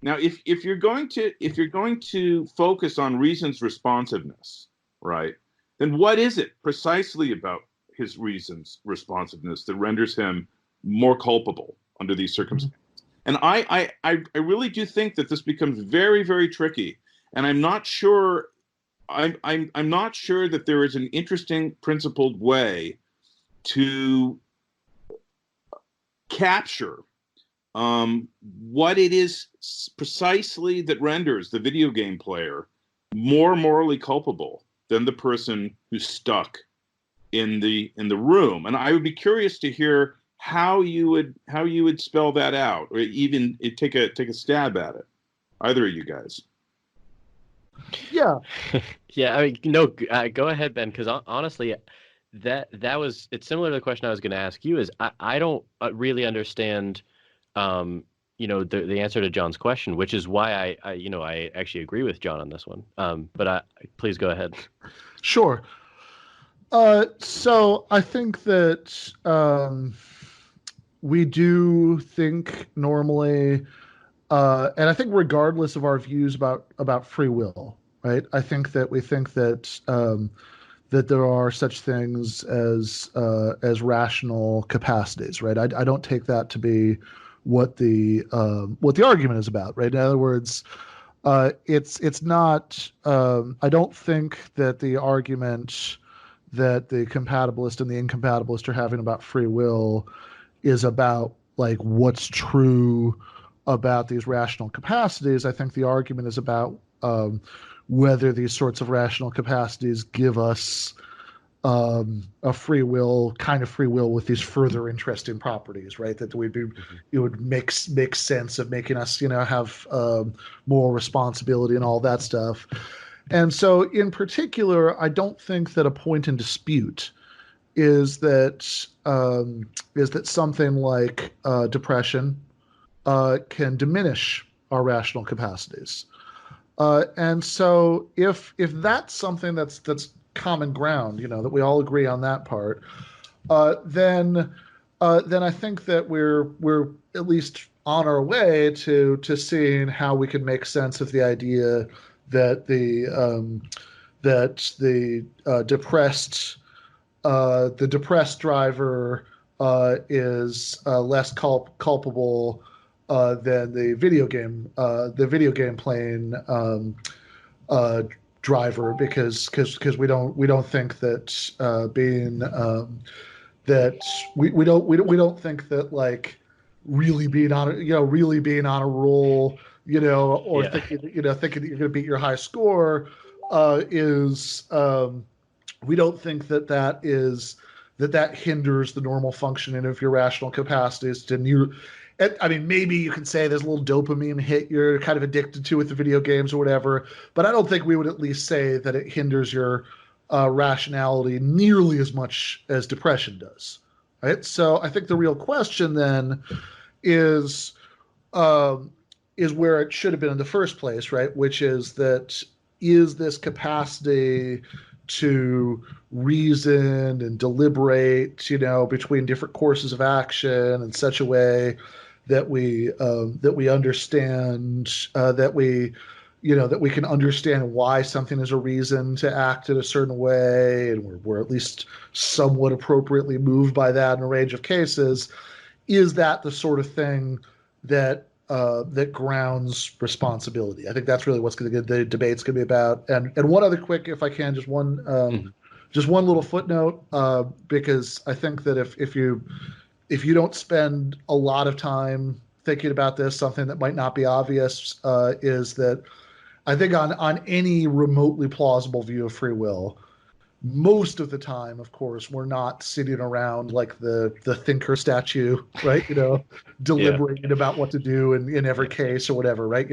Now, if you're going to focus on reasons responsiveness, right, then what is it precisely about his reasons responsiveness that renders him more culpable under these circumstances? And I really do think that this becomes very, very tricky. And I'm not sure I'm not sure that there is an interesting principled way to capture what it is precisely that renders the video game player more morally culpable than the person who's stuck in the room. And I would be curious to hear how you would spell that out, or even take a stab at it. Either of you guys. Yeah. Yeah. I mean, no. Go ahead, Ben. Because honestly, it's similar to the question I was going to ask you. Is I don't really understand, the answer to John's question, which is why I actually agree with John on this one. But please go ahead. Sure. So I think that we do think normally, and I think regardless of our views about free will, right? I think that we think that that there are such things as rational capacities, right? I don't take that to be what the argument is about, right? In other words, it's not. I don't think that the argument that the compatibilist and the incompatibilist are having about free will is about like what's true about these rational capacities. I think the argument is about whether these sorts of rational capacities give us a free will, kind of free will with these further interesting properties, right? That would be, it would make sense of making us, have more responsibility and all that stuff. And so, in particular, I don't think that a point in dispute is that something like depression can diminish our rational capacities. And so, if that's something that's common ground, that we all agree on that part, then I think that we're at least on our way to seeing how we can make sense of the idea that the depressed driver is less culpable than the video game playing driver, because we don't think that being that we don't think that like really being on a roll, or thinking that you're going to beat your high score is we don't think that hinders the normal functioning of your rational capacities. I mean, maybe you can say there's a little dopamine hit you're kind of addicted to with the video games or whatever, but I don't think we would at least say that it hinders your rationality nearly as much as depression does. Right. So I think the real question then is where it should have been in the first place, right? Which is this capacity to reason and deliberate, between different courses of action in such a way that we understand that we can understand why something is a reason to act in a certain way, and we're at least somewhat appropriately moved by that in a range of cases. Is that the sort of thing that grounds responsibility? I think that's really what's the debate's going to be about. And one other quick, if I can, just one little footnote, because I think that if you don't spend a lot of time thinking about this, something that might not be obvious is that I think on any remotely plausible view of free will, most of the time, of course, we're not sitting around like the thinker statue, right? Deliberating about what to do in every case or whatever, right?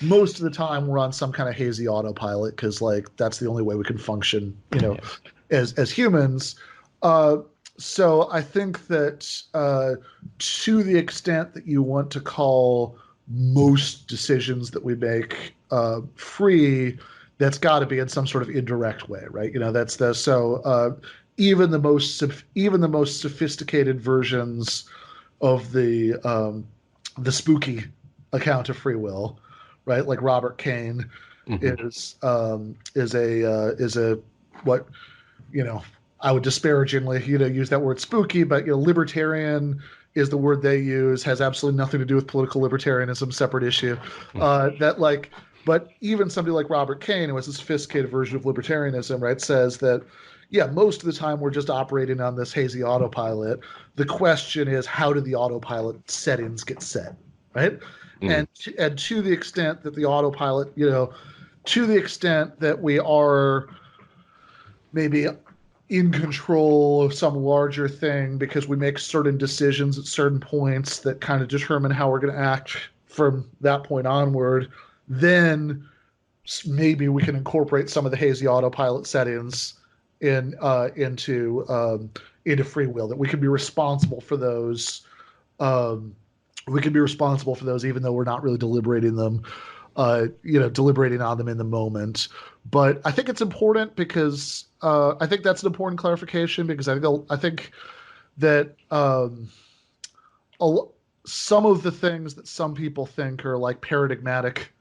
Most of the time we're on some kind of hazy autopilot because like that's the only way we can function, as humans. So I think that to the extent that you want to call most decisions that we make free, that's got to be in some sort of indirect way, right? Even the most sophisticated versions of the spooky account of free will, right? Like Robert Caine is a what I would disparagingly use that word spooky, but libertarian is the word they use, has absolutely nothing to do with political libertarianism, separate issue. But even somebody like Robert Caine, who has a sophisticated version of libertarianism, right, says that, most of the time we're just operating on this hazy autopilot. The question is, how do the autopilot settings get set, right? And to the extent that the autopilot, to the extent that we are maybe in control of some larger thing because we make certain decisions at certain points that kind of determine how we're going to act from that point onward, then maybe we can incorporate some of the hazy autopilot settings into free will, that we can be responsible for those. We can be responsible for those even though we're not really deliberating them, deliberating on them in the moment. But I think it's important because I think that's an important clarification, because I think that a, some of the things that some people think are like paradigmatic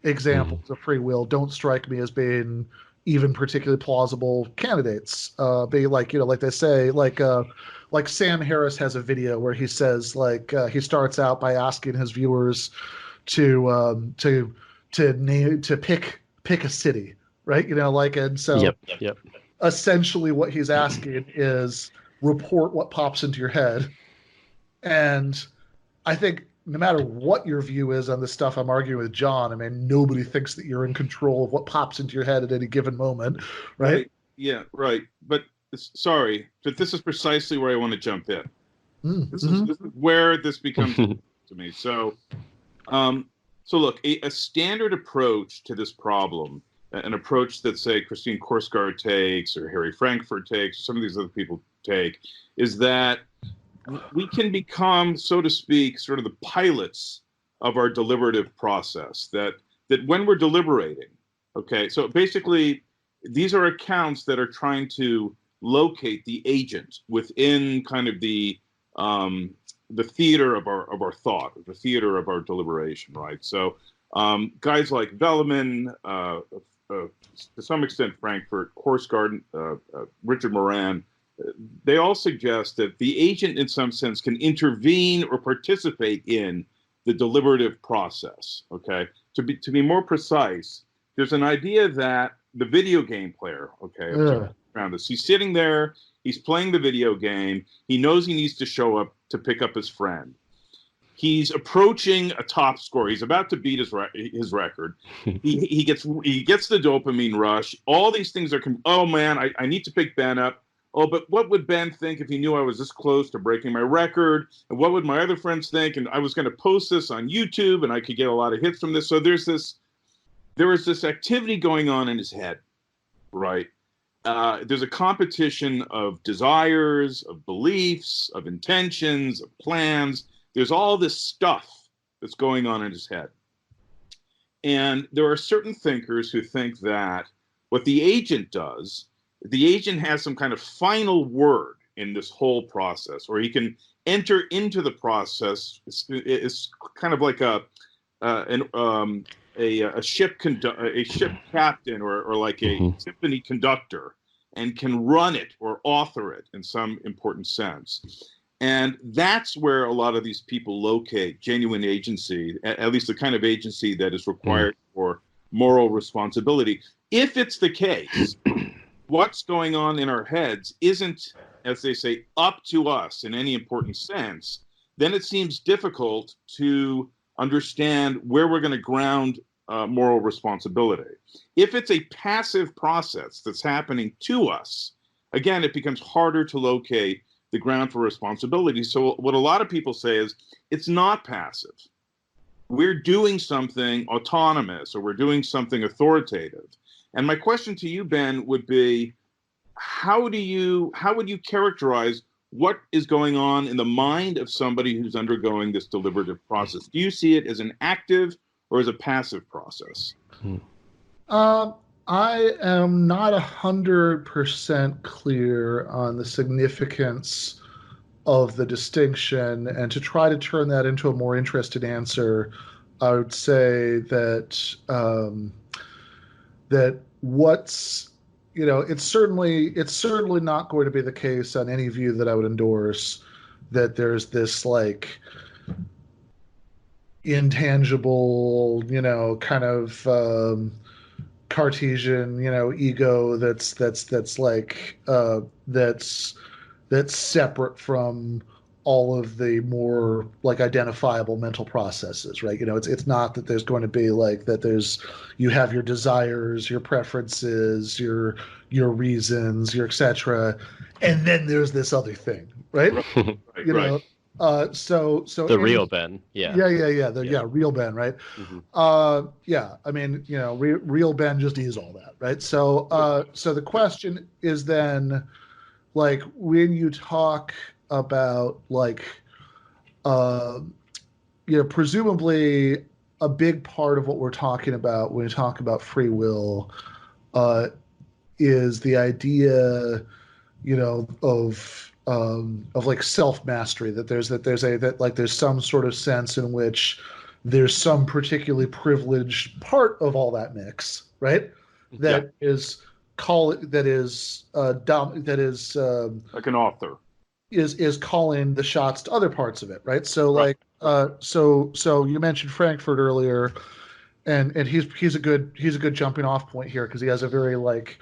examples of free will don't strike me as being even particularly plausible candidates. Be like, like they say, like Sam Harris has a video where he says he starts out by asking his viewers to pick a city, right? And so Yep. essentially what he's asking is report what pops into your head. And I think no matter what your view is on this stuff I'm arguing with John, I mean, nobody thinks that you're in control of what pops into your head at any given moment, right? Yeah, right. But sorry, but this is precisely where I want to jump in. This is where this becomes to me. So, look, a standard approach to this problem, an approach that, say, Christine Korsgaard takes or Harry Frankfurt takes, or some of these other people take, is that we can become, so to speak, sort of the pilots of our deliberative process. That when we're deliberating, okay, so basically these are accounts that are trying to locate the agent within kind of the theater of our thought, the theater of our deliberation, right? So guys like Velleman, to some extent Frankfurt, Korsgaard, Richard Moran, they all suggest that the agent in some sense can intervene or participate in the deliberative process, okay? To be more precise, there's an idea that the video game player, okay, around this, he's sitting there, he's playing the video game, he knows he needs to show up to pick up his friend. He's approaching a top score. He's about to beat his record. he gets the dopamine rush. All these things are, oh man, I need to pick Ben up. Oh, but what would Ben think if he knew I was this close to breaking my record? And what would my other friends think? And I was going to post this on YouTube and I could get a lot of hits from this. So there is this activity going on in his head, right? There's a competition of desires, of beliefs, of intentions, of plans. There's all this stuff that's going on in his head. And there are certain thinkers who think that what the agent does, the agent has some kind of final word in this whole process, or he can enter into the process. It's kind of like a ship captain or like a symphony conductor, and can run it or author it in some important sense. And that's where a lot of these people locate genuine agency, at least the kind of agency that is required for moral responsibility. If it's the case, what's going on in our heads isn't, as they say, up to us in any important sense, then it seems difficult to understand where we're going to ground moral responsibility. If it's a passive process that's happening to us, again, it becomes harder to locate the ground for responsibility. So what a lot of people say is it's not passive. We're doing something autonomous, or we're doing something authoritative. And my question to you, Ben, would be, how would you characterize what is going on in the mind of somebody who's undergoing this deliberative process? Do you see it as an active or as a passive process? I am not 100% clear on the significance of the distinction, and to try to turn that into a more interested answer, I would say that that what's it's certainly not going to be the case on any view that I would endorse, that there's this like intangible, kind of Cartesian, ego that's like that's separate from all of the more like identifiable mental processes, right? It's not that there's going to be like that you have your desires, your preferences, your reasons, your etc., and then there's this other thing, right? Right. So the real Ben, yeah, real Ben, right? I mean, real Ben just is all that, right? So the question is then, like, when you talk about like, presumably a big part of what we're talking about when we talk about free will is the idea of like self mastery. There's some sort of sense in which there's some particularly privileged part of all that mix, right? Yeah, That is call that is that like an author. is calling the shots to other parts of it, right? So Right. like so you mentioned Frankfurt earlier, and he's a good jumping off point here because he has a very like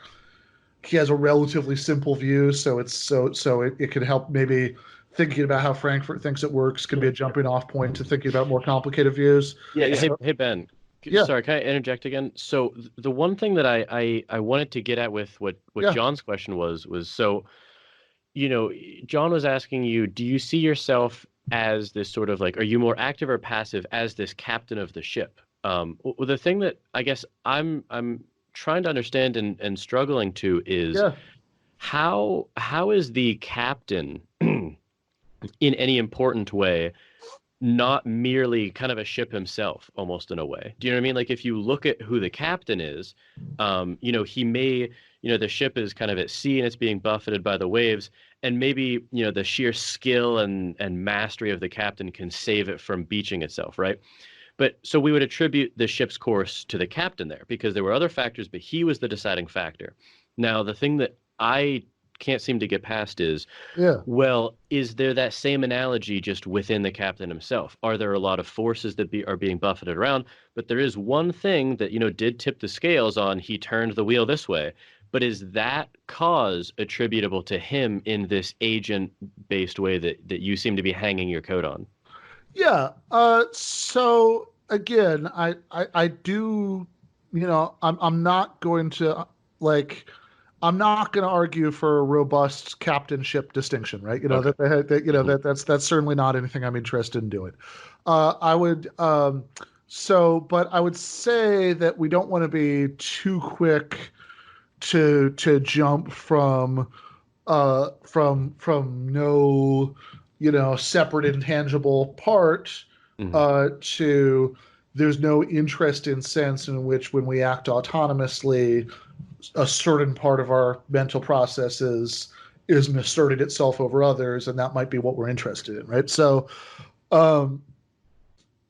he has a relatively simple view, so it can help maybe thinking about how Frankfurt thinks it works can be a jumping off point to thinking about more complicated views. Yeah, yeah. Hey Ben, Yeah, sorry, can I interject again? So the one thing that I wanted to get at with what yeah, John's question was so John was asking you, do you see yourself as this sort of like, are you more active or passive as this captain of the ship? Well, the thing that I guess I'm trying to understand and struggling to is yeah. how is the captain in any important way not merely kind of a ship himself, almost in a way. Do you know what I mean? Like if you look at who the captain is, he may, the ship is kind of at sea and it's being buffeted by the waves, and maybe, the sheer skill and mastery of the captain can save it from beaching itself, right? But so we would attribute the ship's course to the captain there because there were other factors, but he was the deciding factor. Now, the thing that I can't seem to get past is Yeah. well, is there that same analogy just within the captain himself? Are there a lot of forces that are being buffeted around? But there is one thing that, did tip the scales on he turned the wheel this way. But is that cause attributable to him in this agent-based way that you seem to be hanging your coat on? Yeah. So again, I do, I'm not going to like, I'm not going to argue for a robust captainship distinction, right? Okay. Hmm. That's certainly not anything I'm interested in doing. I would, but I would say that we don't want to be too quick to jump from no separate intangible part Hmm. to there's no interest in sense in which when we act autonomously a certain part of our mental processes is asserted itself over others, and that might be what we're interested in, right? Um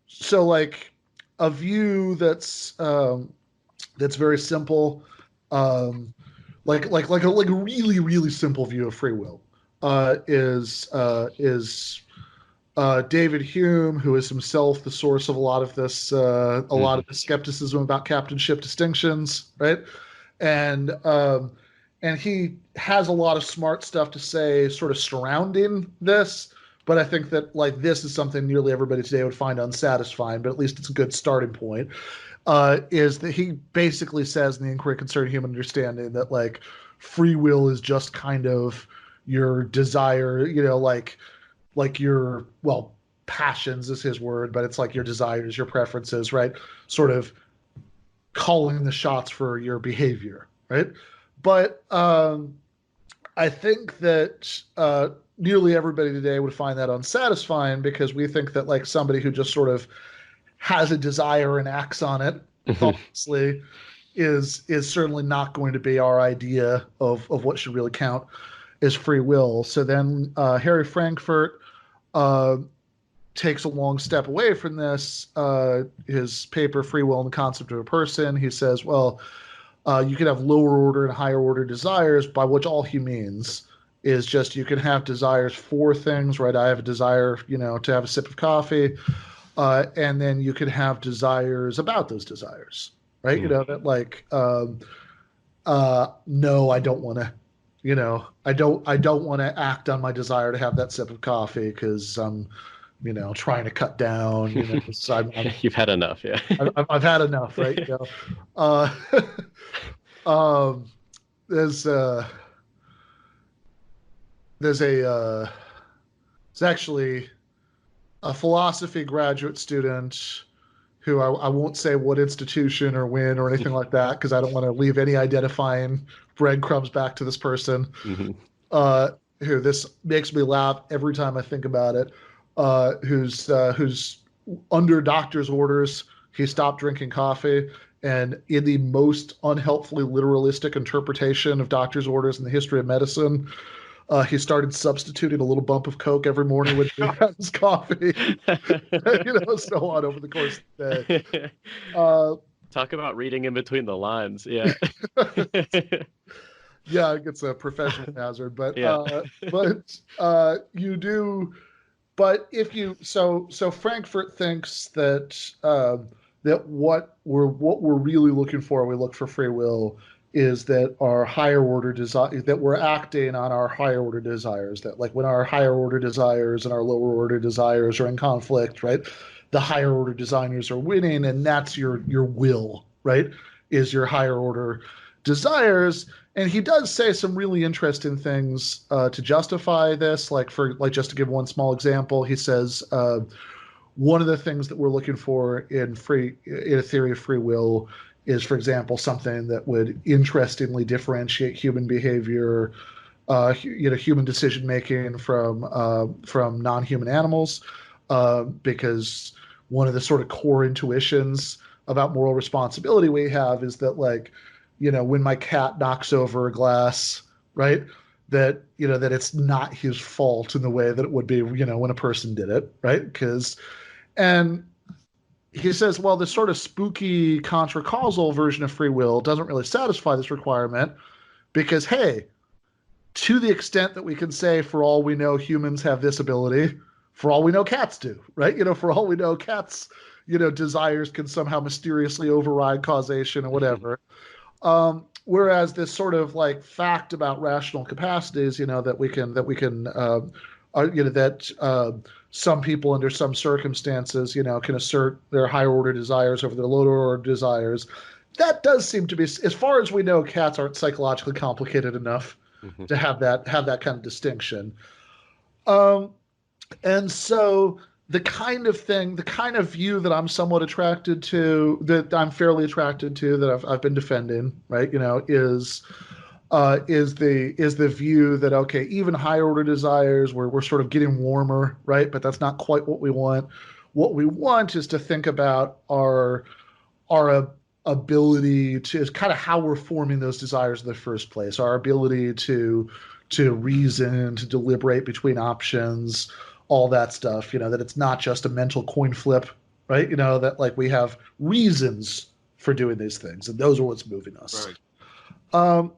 so like a view that's very simple, um like a really really simple view of free will is David Hume, who is himself the source of a lot Hmm. of the skepticism about captainship distinctions, right? And and he has a lot of smart stuff to say, sort of surrounding this. But I think that like this is something nearly everybody today would find unsatisfying, but at least it's a good starting point. Is that he basically says in the Inquiry Concerning Human Understanding that like free will is just kind of your desire, like your passions is his word, but it's like your desires, your preferences, right? Sort of calling the shots for your behavior, right? But I think that nearly everybody today would find that unsatisfying because we think that like somebody who just sort of has a desire and acts on it thoughtlessly is certainly not going to be our idea of what should really count as free will. So then Harry Frankfurt uh, takes a long step away from this. His paper, Free Will and the Concept of a Person, he says, well, you can have lower order and higher order desires, by which all he means is just you can have desires for things, right? I have a desire, to have a sip of coffee, and then you can have desires about those desires, right? Hmm. That like, no, I don't want to, I don't want to act on my desire to have that sip of coffee because I'm, trying to cut down, so You've had enough, yeah. I've had enough, right? Uh, um, there's there's a it's actually a philosophy graduate student who I won't say what institution or when or anything like that because I don't want to leave any identifying breadcrumbs back to this person. Hmm. Uh, who this makes me laugh every time I think about it. Who's under doctor's orders. He stopped drinking coffee, and in the most unhelpfully literalistic interpretation of doctor's orders in the history of medicine, He started substituting a little bump of Coke every morning with his coffee, so on over the course of the day. Talk about reading in between the lines. Yeah. Yeah, it's a professional hazard, but Yeah. you do. But if you so Frankfurt thinks that that what we're really looking for, we look for free will, is that our higher order desire, that we're acting on our higher order desires, that like when our higher order desires and our lower order desires are in conflict, right? The higher order designers are winning, and that's your will, right? Is your higher order desires. And he does say some really interesting things to justify this. Like just to give one small example, he says one of the things that we're looking for in a theory of free will is, for example, something that would interestingly differentiate human behavior, human decision making from non-human animals, because one of the sort of core intuitions about moral responsibility we have is that, like, when my cat knocks over a glass, right? That it's not his fault in the way that it would be, when a person did it, right? And he says, well, this sort of spooky contra-causal version of free will doesn't really satisfy this requirement because, hey, to the extent that we can say, for all we know, humans have this ability, for all we know, cats do, right? For all we know, cats, desires can somehow mysteriously override causation or whatever. Whereas this sort of like fact about rational capacities, that some people under some circumstances, can assert their higher order desires over their lower order desires. That does seem to be, as far as we know, cats aren't psychologically complicated enough to have that kind of distinction. And so the kind of view that I'm somewhat attracted to, that I'm fairly attracted to, that I've been defending, right? Is the view that, okay, even higher order desires, we're sort of getting warmer, right? But that's not quite what we want. What we want is to think about our ability to, is kind of how we're forming those desires in the first place, our ability to reason, to deliberate between options, all that stuff, that it's not just a mental coin flip, right? That like we have reasons for doing these things, and those are what's moving us. Right.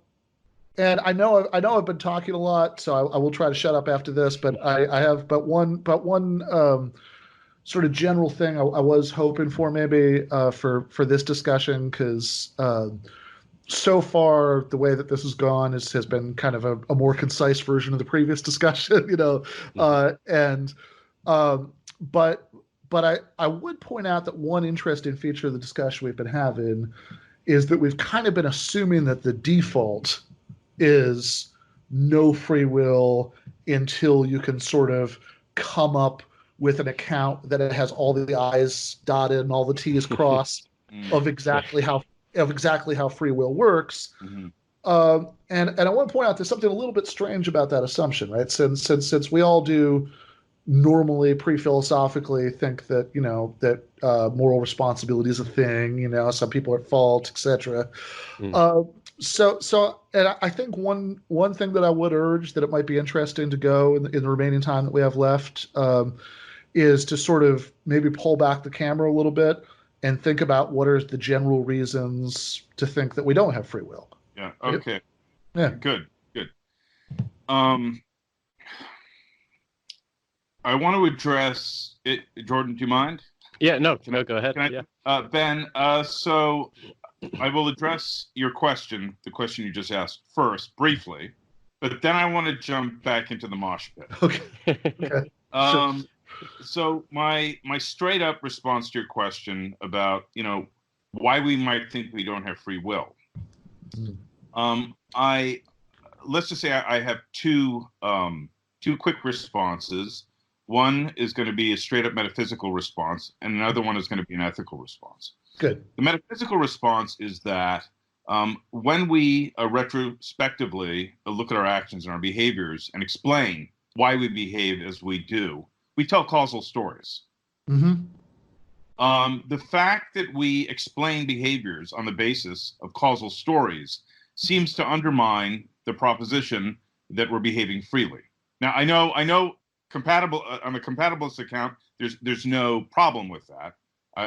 And I know I've been talking a lot, so I will try to shut up after this. But I have one sort of general thing I was hoping for, maybe for this discussion, because so far the way that this has gone has been kind of a more concise version of the previous discussion, but I would point out that one interesting feature of the discussion we've been having is that we've kind of been assuming that the default is no free will until you can sort of come up with an account that it has all the I's dotted and all the T's crossed of exactly how free will works. Mm-hmm. And I want to point out there's something a little bit strange about that assumption, right? Since we all do normally pre-philosophically think that moral responsibility is a thing, some people are at fault, etc. So and I think one thing that I would urge that it might be interesting to go in the remaining time that we have left is to sort of maybe pull back the camera a little bit and think about what are the general reasons to think that we don't have free will. Yeah. Okay. Yeah. Good. I want to address it. Jordan, do you mind? Yeah. No. Go ahead. Yeah. Ben. So I will address your question, the question you just asked first, briefly, but then I want to jump back into the mosh pit. Okay. Sure. So my straight up response to your question about why we might think we don't have free will. Let's just say I have two quick responses. One is going to be a straight up metaphysical response, and another one is going to be an ethical response. Good. The metaphysical response is that when we retrospectively look at our actions and our behaviors and explain why we behave as we do, we tell causal stories. Mm-hmm. The fact that we explain behaviors on the basis of causal stories seems to undermine the proposition that we're behaving freely. Now, I know, compatible on the compatibilist account, there's no problem with that.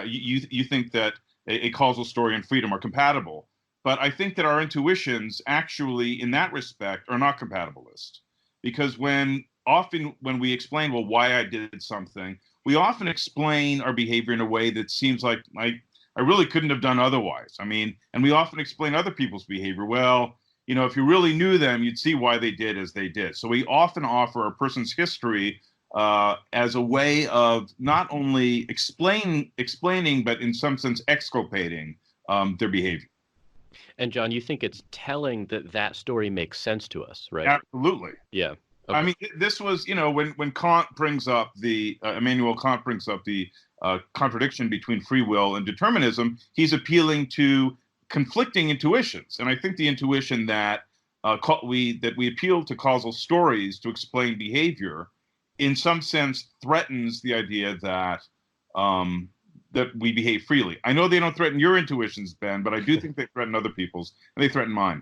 You think that a causal story and freedom are compatible, but I think that our intuitions actually, in that respect, are not compatibilist, because often when we explain, well, why I did something, we often explain our behavior in a way that seems like I really couldn't have done otherwise. I mean, and we often explain other people's behavior. Well, if you really knew them, you'd see why they did as they did. So we often offer a person's history as a way of not only explaining, but in some sense exculpating their behavior. And Jon, you think it's telling that story makes sense to us, right? Absolutely. Yeah. Okay. I mean, this was, when Kant brings up Immanuel Kant brings up the contradiction between free will and determinism, he's appealing to conflicting intuitions. And I think the intuition that we appeal to causal stories to explain behavior, in some sense, threatens the idea that that we behave freely. I know they don't threaten your intuitions, Ben, but I do think they threaten other people's, and they threaten mine.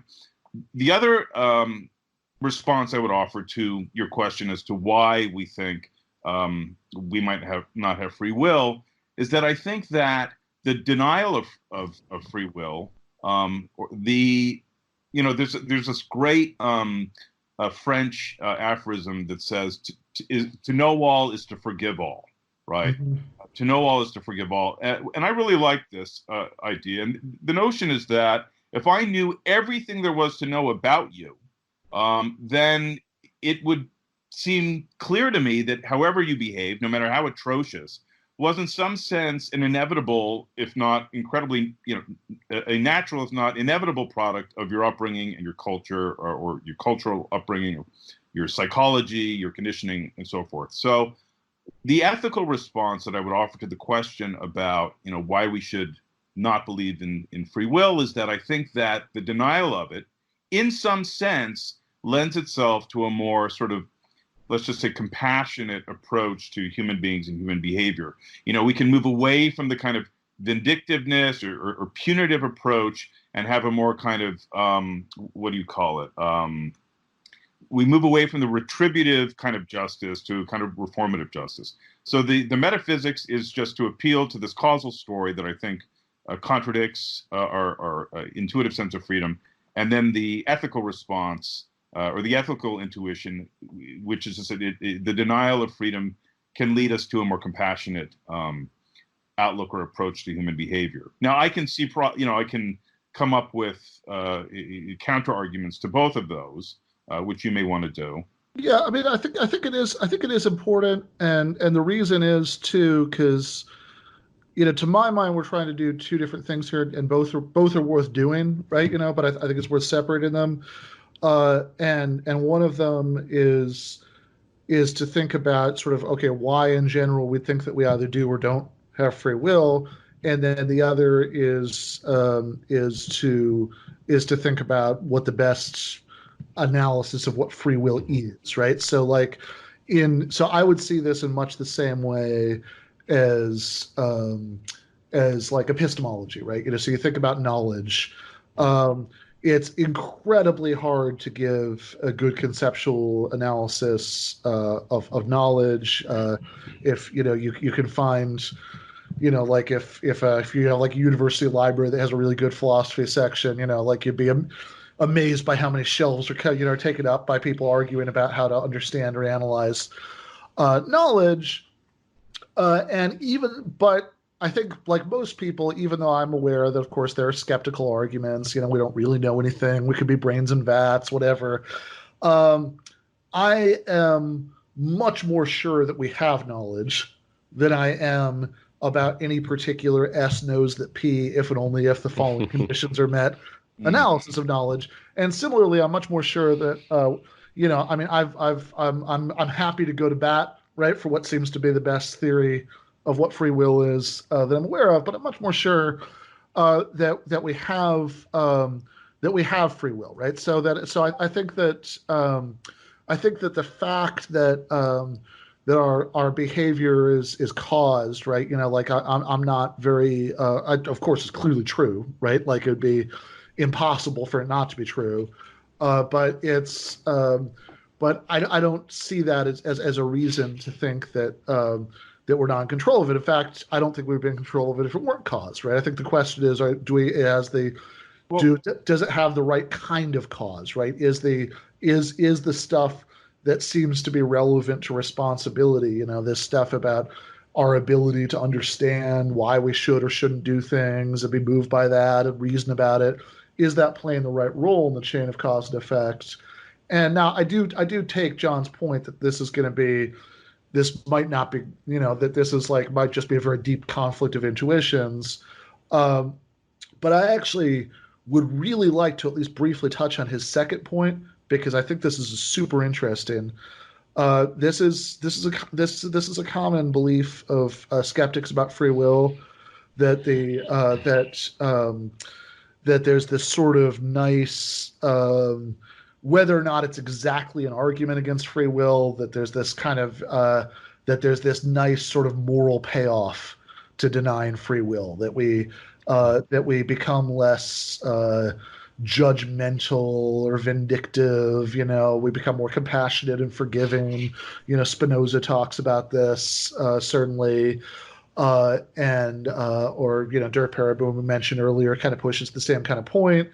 The other response I would offer to your question as to why we think we might not have free will is that I think that the denial of free will, there's this great French aphorism that says to know all is to forgive all, right? Mm-hmm. To know all is to forgive all, and I really like this idea. And the notion is that if I knew everything there was to know about you, then it would seem clear to me that however you behave, no matter how atrocious, was in some sense an inevitable, if not incredibly, a natural, if not inevitable product of your upbringing and your culture, or your cultural upbringing, your psychology, your conditioning, and so forth. So the ethical response that I would offer to the question about, why we should not believe in free will is that I think that the denial of it, in some sense, lends itself to a more sort of, let's just say, compassionate approach to human beings and human behavior. We can move away from the kind of vindictiveness or punitive approach and have a more kind of, what do you call it? We move away from the retributive kind of justice to kind of reformative justice. So the metaphysics is just to appeal to this causal story that I think contradicts our intuitive sense of freedom. And then the ethical response, or the ethical intuition, which is the denial of freedom, can lead us to a more compassionate outlook or approach to human behavior. Now, I can see, I can come up with counter arguments to both of those, which you may want to do. Yeah, I mean, I think it is important, and the reason is too because, to my mind, we're trying to do two different things here, and both are worth doing, right? But I think it's worth separating them. And one of them is to think about sort of, okay, why in general we think that we either do or don't have free will, and then the other is to think about what the best analysis of what free will is, right? So so I would see this in much the same way as like epistemology, right? So you think about knowledge. It's incredibly hard to give a good conceptual analysis of knowledge. If you can find, like if you have like a university library that has a really good philosophy section, you'd be amazed by how many shelves are taken up by people arguing about how to understand or analyze knowledge. But I think, like most people, even though I'm aware that, of course, there are skeptical arguments, we don't really know anything. We could be brains and vats, whatever. I am much more sure that we have knowledge than I am about any particular S knows that P, if and only if the following conditions are met, analysis of knowledge. And similarly, I'm much more sure that, I mean, I'm happy to go to bat, right, for what seems to be the best theory of what free will is that I'm aware of, but I'm much more sure that we have free will, right? I think that the fact that our behavior is caused, right? I'm not very. Of course, it's clearly true, right? It would be impossible for it not to be true, but it's. but I don't see that as a reason to think that that we're not in control of it. In fact, I don't think we'd be in control of it if it weren't caused, right? I think the question is, Well, does it have the right kind of cause, right? Is the stuff that seems to be relevant to responsibility, this stuff about our ability to understand why we should or shouldn't do things and be moved by that and reason about it, is that playing the right role in the chain of cause and effect? And now I do take John's point that this might not be, that this is like might just be a very deep conflict of intuitions. Um, but I actually would really like to at least briefly touch on his second point, because I think this is super interesting. This is a common belief of skeptics about free will, that that there's this sort of nice, whether or not it's exactly an argument against free will, that there's this kind of that there's this nice sort of moral payoff to denying free will, that we become less judgmental or vindictive. We become more compassionate and forgiving. Spinoza talks about this, certainly. And or Dirk Pereboom, we mentioned earlier, kind of pushes the same kind of point,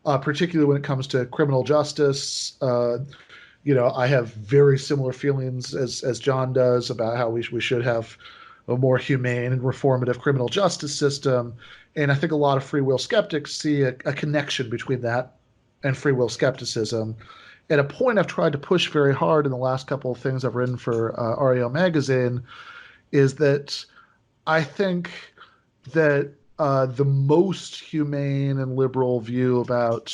particularly when it comes to criminal justice. I have very similar feelings as John does about how we should have a more humane and reformative criminal justice system. And I think a lot of free will skeptics see a connection between that and free will skepticism. And a point I've tried to push very hard in the last couple of things I've written for REO Magazine is that I think that the most humane and liberal view about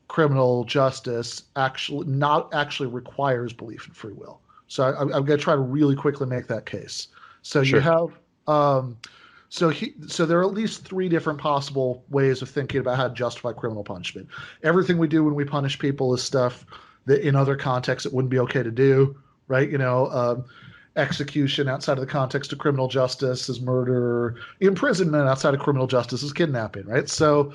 criminal justice actually requires belief in free will. So I'm going to try to really quickly make that case. So Sure. you have so there are at least three different possible ways of thinking about how to justify criminal punishment. Everything we do when we punish people is stuff that in other contexts it wouldn't be okay to do, right? Execution outside of the context of criminal justice is murder. Imprisonment outside of criminal justice is kidnapping, right? So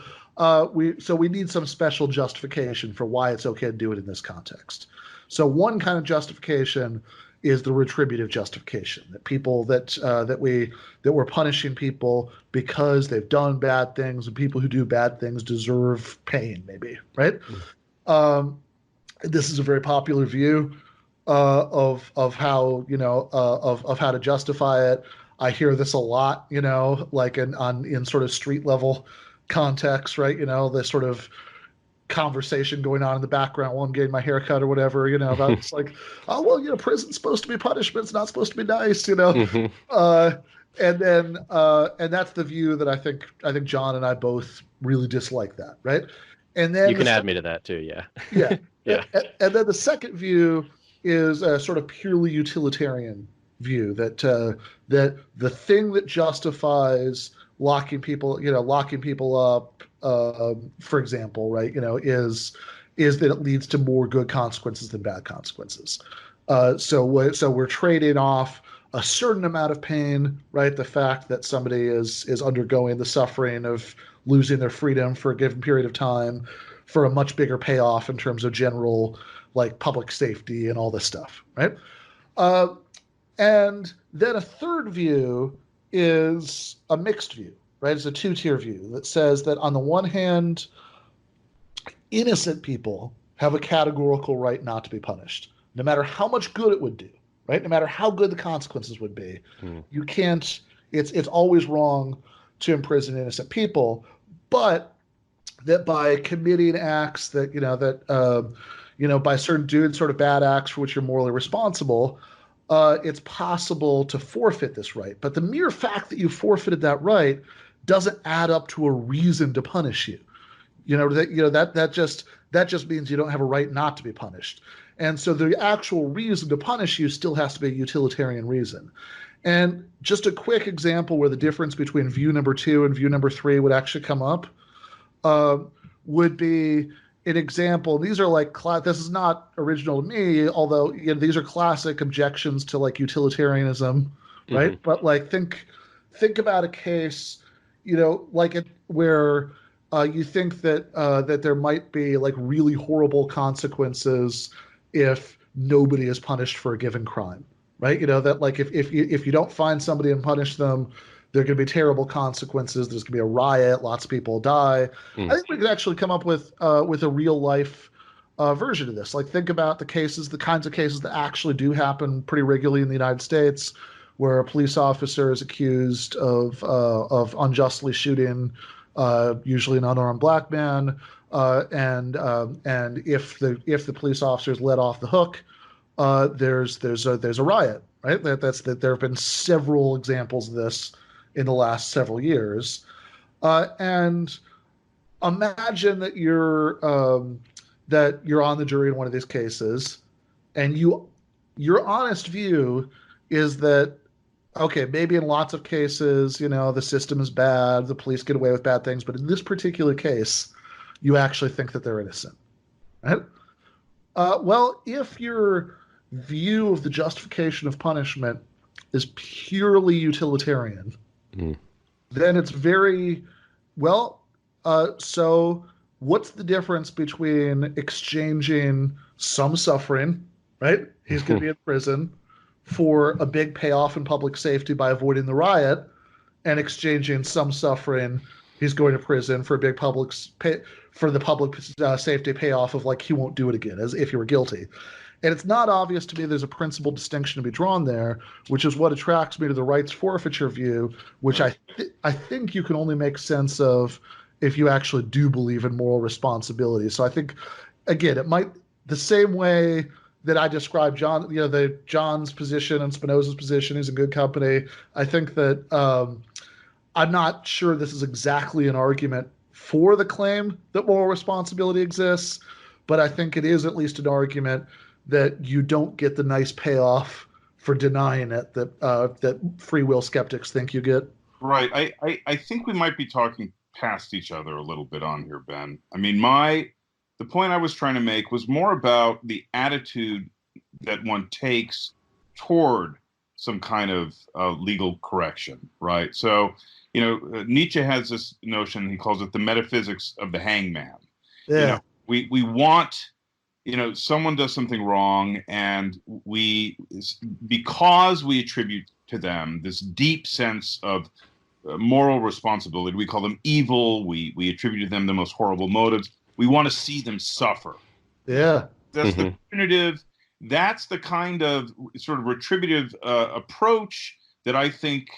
we need some special justification for why it's okay to do it in this context. So one kind of justification is the retributive justification, that people that we're punishing people because they've done bad things, and people who do bad things deserve pain, maybe, right? This is a very popular view of how of how to justify it. I hear this a lot, like in sort of street level context, right? This sort of conversation going on in the background while I'm getting my hair cut or whatever, about it's like, oh well, prison's supposed to be punishment, it's not supposed to be nice, Mm-hmm. And that's the view that I think John and I both really dislike, that, right? And then You can add me to that too, yeah. yeah. Yeah. And then the second view is a sort of purely utilitarian view, that that the thing that justifies locking people up, for example, right, is that it leads to more good consequences than bad consequences. So we're trading off a certain amount of pain, right? The fact that somebody is undergoing the suffering of losing their freedom for a given period of time, for a much bigger payoff in terms of general, like, public safety and all this stuff, right? And then a third view is a mixed view, right? It's a two-tier view that says that on the one hand, innocent people have a categorical right not to be punished, no matter how much good it would do, right? No matter how good the consequences would be. You can't, it's always wrong to imprison innocent people, but that by committing acts that, by certain doing sort of bad acts for which you're morally responsible, it's possible to forfeit this right. But the mere fact that you forfeited that right doesn't add up to a reason to punish you. That just means you don't have a right not to be punished. And so the actual reason to punish you still has to be a utilitarian reason. And just a quick example where the difference between view number 2 and view number 3 would actually come up would be an example. These are like, this is not original to me, although these are classic objections to like utilitarianism, right? Mm-hmm. But like think about a case, where you think that that there might be like really horrible consequences if nobody is punished for a given crime, right? That like if you don't find somebody and punish them, there are going to be terrible consequences. There's going to be a riot. Lots of people die. I think we could actually come up with a real life version of this. Like think about the kinds of cases that actually do happen pretty regularly in the United States, where a police officer is accused of unjustly shooting, usually an unarmed black man, and if the police officer is let off the hook, there's a riot, right? There have been several examples of this in the last several years, and imagine that you're on the jury in one of these cases, and your honest view is that, okay, maybe in lots of cases, the system is bad, the police get away with bad things, but in this particular case, you actually think that they're innocent, right? Well, if your view of the justification of punishment is purely utilitarian, then it's very, well, so what's the difference between exchanging some suffering, right? He's going to be in prison, for a big payoff in public safety by avoiding the riot, and exchanging some suffering, he's going to prison for a big public safety payoff of like he won't do it again, as if he were guilty. And it's not obvious to me there's a principal distinction to be drawn there, which is what attracts me to the rights forfeiture view, which I think you can only make sense of if you actually do believe in moral responsibility. So I think, again, it might, the same way that I described John's position and Spinoza's position, he's in good company. I think that I'm not sure this is exactly an argument for the claim that moral responsibility exists, but I think it is at least an argument that you don't get the nice payoff for denying it that free will skeptics think you get. Right. I think we might be talking past each other a little bit on here, Ben. I mean, the point I was trying to make was more about the attitude that one takes toward some kind of legal correction, right? So, Nietzsche has this notion, he calls it the metaphysics of the hangman. Yeah. We want, someone does something wrong, and because we attribute to them this deep sense of moral responsibility, we call them evil, we attribute to them the most horrible motives. We want to see them suffer. Yeah. That's the punitive, that's the kind of sort of retributive approach that I think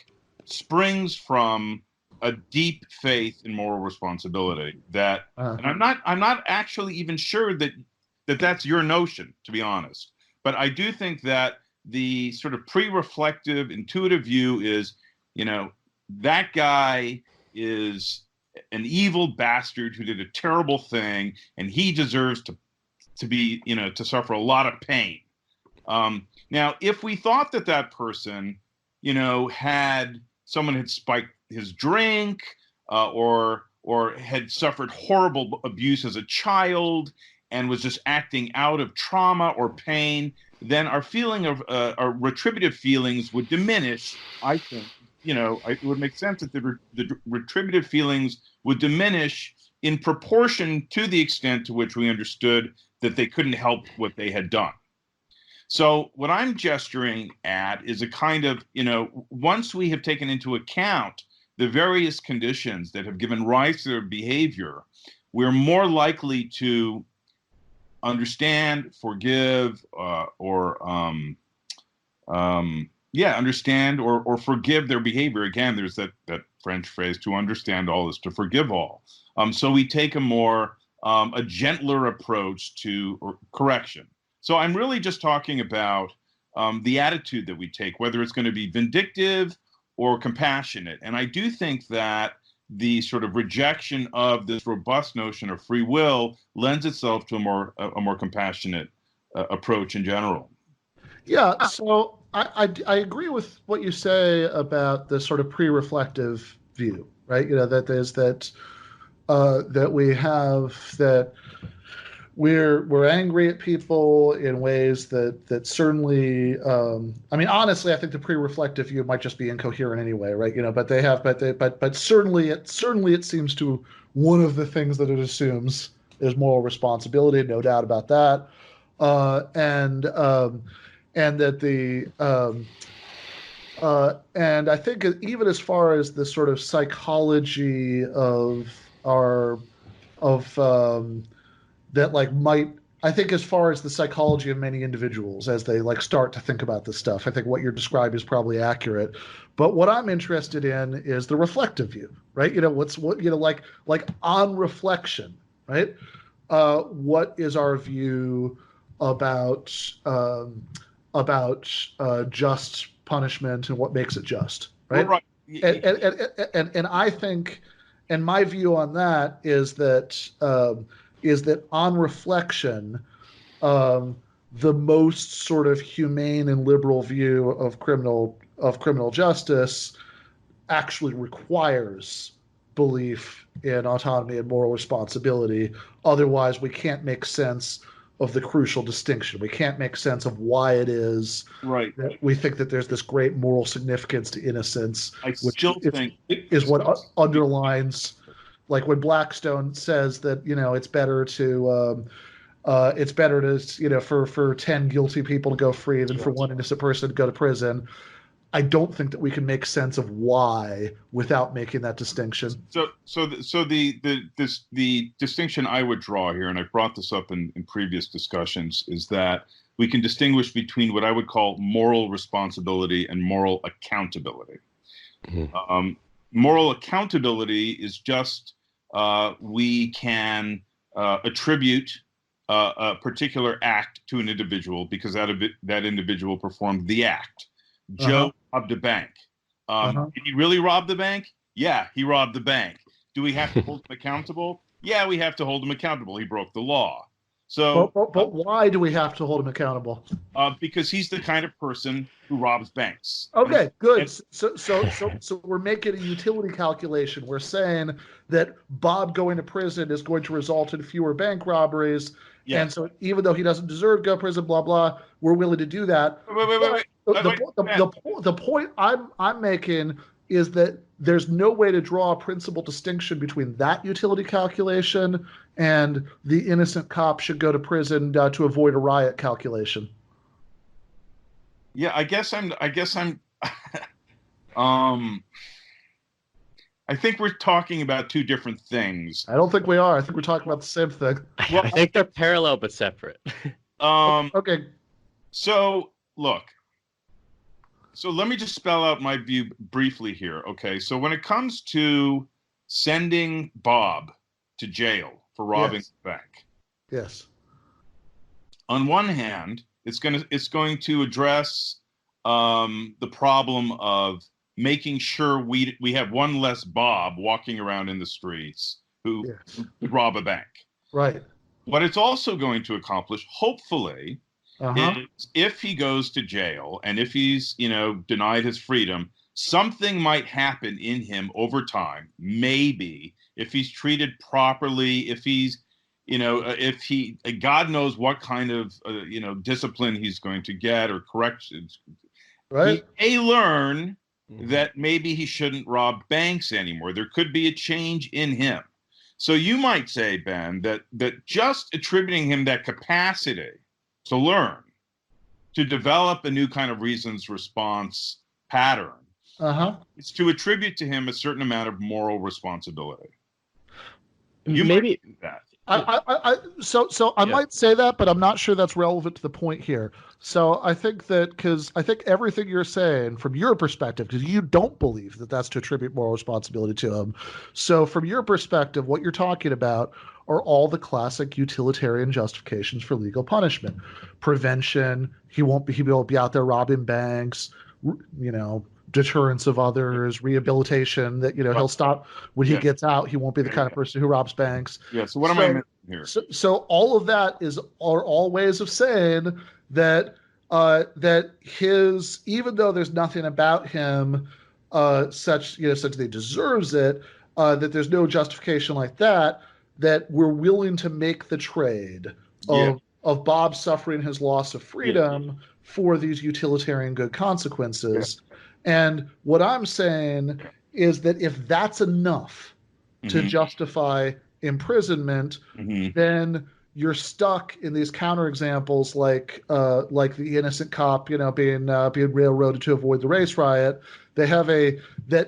springs from a deep faith in moral responsibility. And I'm not actually even sure that that's your notion, to be honest. But I do think that the sort of pre-reflective, intuitive view is, that guy is an evil bastard who did a terrible thing, and he deserves to be, to suffer a lot of pain. Now, if we thought that person, someone had spiked his drink, or had suffered horrible abuse as a child and was just acting out of trauma or pain, then our feeling of our retributive feelings would diminish. I think, it would make sense that the retributive feelings would diminish in proportion to the extent to which we understood that they couldn't help what they had done. So what I'm gesturing at is a kind of, once we have taken into account the various conditions that have given rise to their behavior, we're more likely to understand, forgive, understand or forgive their behavior. Again, there's that French phrase, to understand all is to forgive all. So we take a gentler approach to correction. So I'm really just talking about the attitude that we take, whether it's going to be vindictive or compassionate. And I do think that the sort of rejection of this robust notion of free will lends itself to a more compassionate approach in general. Yeah, so I agree with what you say about the sort of pre-reflective view, right? That there's that we have that we're angry at people in ways that certainly, honestly, I think the pre-reflective view might just be incoherent anyway, right? But certainly it seems to, one of the things that it assumes is moral responsibility, no doubt about that. And that and I think even as far as the sort of psychology of our of that like might I think as far as the psychology of many individuals as they like start to think about this stuff, I think what you're describing is probably accurate. But what I'm interested in is the reflective view, right? Like on reflection, right? What is our view about just punishment and what makes it just, Well, right? right. And I think, and my view on that is that on reflection, um, the most sort of humane and liberal view of criminal justice actually requires belief in autonomy and moral responsibility. Otherwise, we can't make sense of the crucial distinction. We can't make sense of why it is Right. that we think that there's this great moral significance to innocence, I which still think is what underlines, like when Blackstone says that it's better to for 10 guilty people to go free than for one innocent person to go to prison. I don't think that we can make sense of why without making that distinction. The distinction I would draw here, and I brought this up in previous discussions, is that we can distinguish between what I would call moral responsibility and moral accountability. Mm-hmm. Moral accountability is just we can attribute a particular act to an individual because that individual performed the act. Joe robbed a bank. Did he really rob the bank? Yeah, he robbed the bank. Do we have to hold him accountable? Yeah, we have to hold him accountable. He broke the law. So, but why do we have to hold him accountable? Because he's the kind of person who robs banks. Okay, good. So we're making a utility calculation. We're saying that Bob going to prison is going to result in fewer bank robberies. Yeah. And so even though he doesn't deserve to go to prison, blah, blah, we're willing to do that. Wait. The point I'm making is that there's no way to draw a principal distinction between that utility calculation and the innocent cop should go to prison to avoid a riot calculation. Yeah, I guess I'm I think we're talking about two different things. I don't think we are. I think we're talking about the same thing. Well, I think they're parallel but separate. Okay. So, look. So let me just spell out my view briefly here. Okay. So when it comes to sending Bob to jail for robbing the bank. Yes. On one hand, it's going to address the problem of making sure we have one less Bob walking around in the streets who rob a bank. Right. What it's also going to accomplish, hopefully, is if he goes to jail and if he's, denied his freedom, something might happen in him over time. Maybe if he's treated properly, if he's, if he, God knows what kind of, discipline he's going to get or corrections. Right. He may learn that maybe he shouldn't rob banks anymore. There could be a change in him. So you might say, Ben, that just attributing him that capacity to learn, to develop a new kind of reasons response pattern, is to attribute to him a certain amount of moral responsibility. You maybe might do that. I might say that, but I'm not sure that's relevant to the point here. So I think because I think everything you're saying from your perspective, because you don't believe that that's to attribute moral responsibility to him. So from your perspective, what you're talking about are all the classic utilitarian justifications for legal punishment: prevention. He won't be out there robbing banks. Deterrence of others, rehabilitation, that he'll stop when he gets out. He won't be the kind of person who robs banks. Yeah. So what am I missing here? So all of that are all ways of saying that his, even though there's nothing about him such that he deserves it, that there's no justification like that we're willing to make the trade of Bob suffering his loss of freedom for these utilitarian good consequences. And what I'm saying is that if that's enough to justify imprisonment, then you're stuck in these counterexamples like the innocent cop, being railroaded to avoid the race riot. They have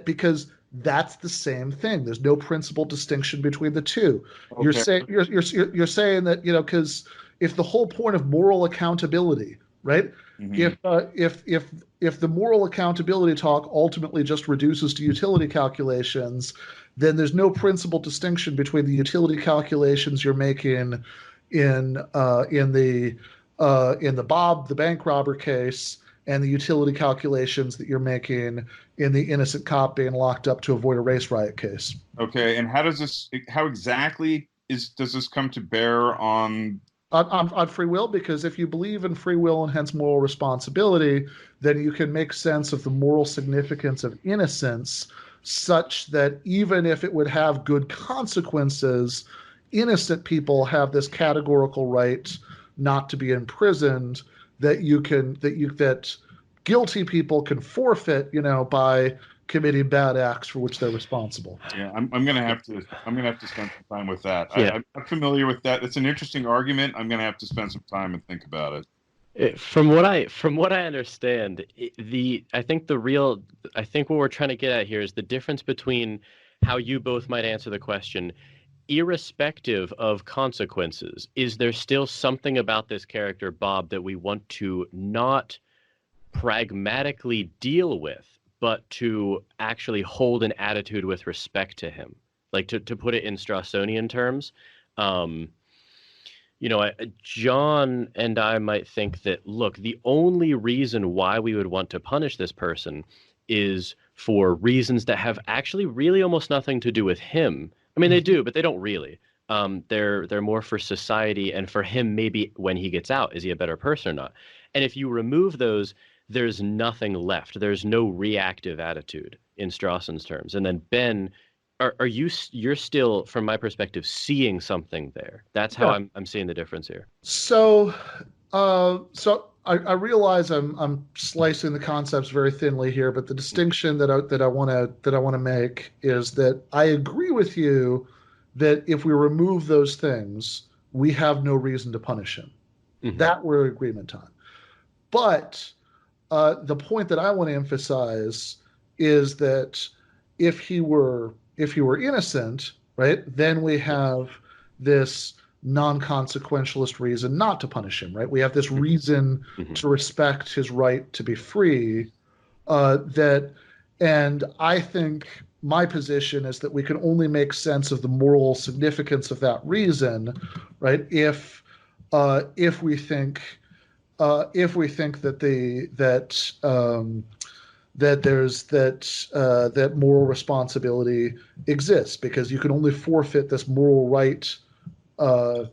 because that's the same thing. There's no principal distinction between the two. Okay. You're saying that because if the whole point of moral accountability, right? If the moral accountability talk ultimately just reduces to utility calculations, then there's no principal distinction between the utility calculations you're making in the Bob the bank robber case and the utility calculations that you're making in the innocent cop being locked up to avoid a race riot case. Okay, and how exactly does this come to bear on free will? Because if you believe in free will and hence moral responsibility, then you can make sense of the moral significance of innocence such that even if it would have good consequences, innocent people have this categorical right not to be imprisoned that guilty people can forfeit, by committing bad acts for which they're responsible. Yeah, I'm gonna have to spend some time with that. Yeah. I'm not familiar with that. It's an interesting argument. I'm gonna have to spend some time and think about it. From what I understand, I think what we're trying to get at here is the difference between how you both might answer the question, irrespective of consequences. Is there still something about this character, Bob, that we want to not pragmatically deal with, but to actually hold an attitude with respect to him? Like to put it in Strassonian terms, John and I might think that, look, the only reason why we would want to punish this person is for reasons that have actually really almost nothing to do with him. I mean, they do, but they don't really. They're more for society and for him, maybe when he gets out, is he a better person or not? And if you remove those, there's nothing left. There's no reactive attitude in Strawson's terms. And then Ben, you're still, from my perspective, seeing something there. That's how I'm seeing the difference here. So I realize I'm slicing the concepts very thinly here, but the distinction that I want to make is that I agree with you that if we remove those things, we have no reason to punish him. Mm-hmm. That we're in agreement on. But the point that I want to emphasize is that if he were innocent, right, then we have this non-consequentialist reason not to punish him, right? We have this reason to respect his right to be free. And I think my position is that we can only make sense of the moral significance of that reason, right? If we think that moral responsibility exists, because you can only forfeit this moral right to